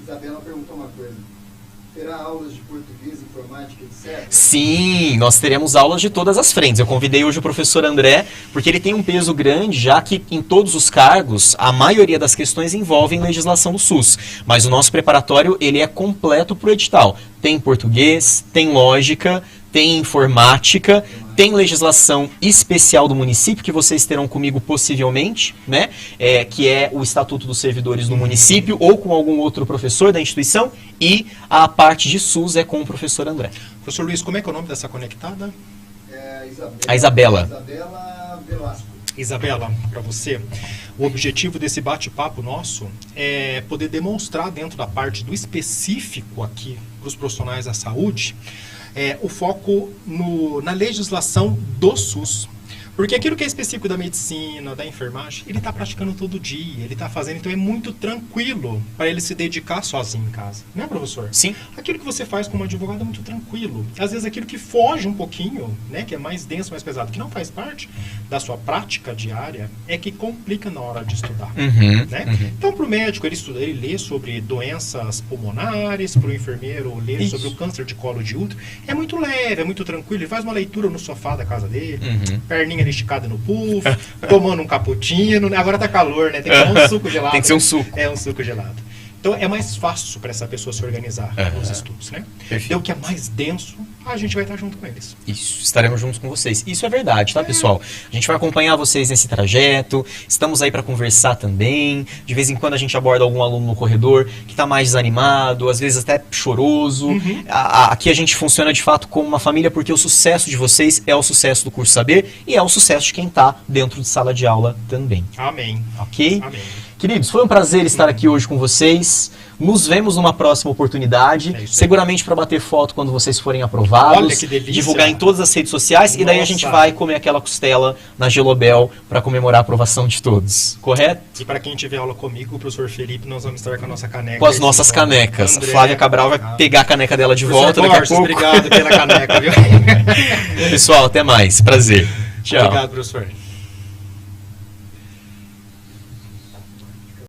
Isabela perguntou uma coisa. Terá aulas de português, informática, etc? Sim, nós teremos aulas de todas as frentes. Eu convidei hoje o professor André, porque ele tem um peso grande, já que em todos os cargos, a maioria das questões envolvem legislação do SUS. Mas o nosso preparatório, ele é completo para o edital. Tem português, tem lógica, tem informática, tem legislação especial do município, que vocês terão comigo possivelmente, né? Que é o Estatuto dos Servidores do Município, ou com algum outro professor da instituição, e a parte de SUS é com o professor André. Professor Luiz, como é que é o nome dessa conectada? A Isabela. Isabela Velasco. Isabela, para você, o objetivo desse bate-papo nosso é poder demonstrar dentro da parte do específico aqui para os profissionais da saúde, o foco na legislação do SUS. Porque aquilo que é específico da medicina, da enfermagem, ele está praticando todo dia, ele está fazendo, então é muito tranquilo para ele se dedicar sozinho em casa. Né, professor? Sim. Aquilo que você faz como advogado é muito tranquilo. Às vezes aquilo que foge um pouquinho, né, que é mais denso, mais pesado, que não faz parte da sua prática diária, é que complica na hora de estudar. Né? Então, para o médico, ele lê sobre doenças pulmonares, para o enfermeiro, lê sobre o câncer de colo de útero. É muito leve, é muito tranquilo. Ele faz uma leitura no sofá da casa dele, perninha esticada no puff, tomando um cappuccino, né? Agora tá calor, né? Tem que tomar um suco gelado. Tem que ser um suco. É um suco gelado. Então é mais fácil para essa pessoa se organizar nos estudos, né? Perfeito. E o que é mais denso, a gente vai estar junto com eles. Isso, estaremos juntos com vocês. Isso é verdade, tá, pessoal? A gente vai acompanhar vocês nesse trajeto, estamos aí para conversar também. De vez em quando a gente aborda algum aluno no corredor que está mais desanimado, às vezes até choroso. Aqui a gente funciona de fato como uma família, porque o sucesso de vocês é o sucesso do curso Saber e é o sucesso de quem está dentro de sala de aula também. Amém. Ok? Amém. Queridos, foi um prazer estar aqui hoje com vocês. Nos vemos numa próxima oportunidade. Seguramente para bater foto quando vocês forem aprovados. Olha que delícia. Divulgar em todas as redes sociais. E daí a gente vai comer aquela costela na Gelobel para comemorar a aprovação de todos. Correto? E para quem tiver aula comigo, o professor Felipe, nós vamos estar com a nossa caneca. Com as nossas canecas. André, Flávia Cabral vai pegar a caneca dela de volta daqui a pouco. Obrigado pela caneca, viu? Pessoal, até mais. Prazer. Tchau. Obrigado, professor.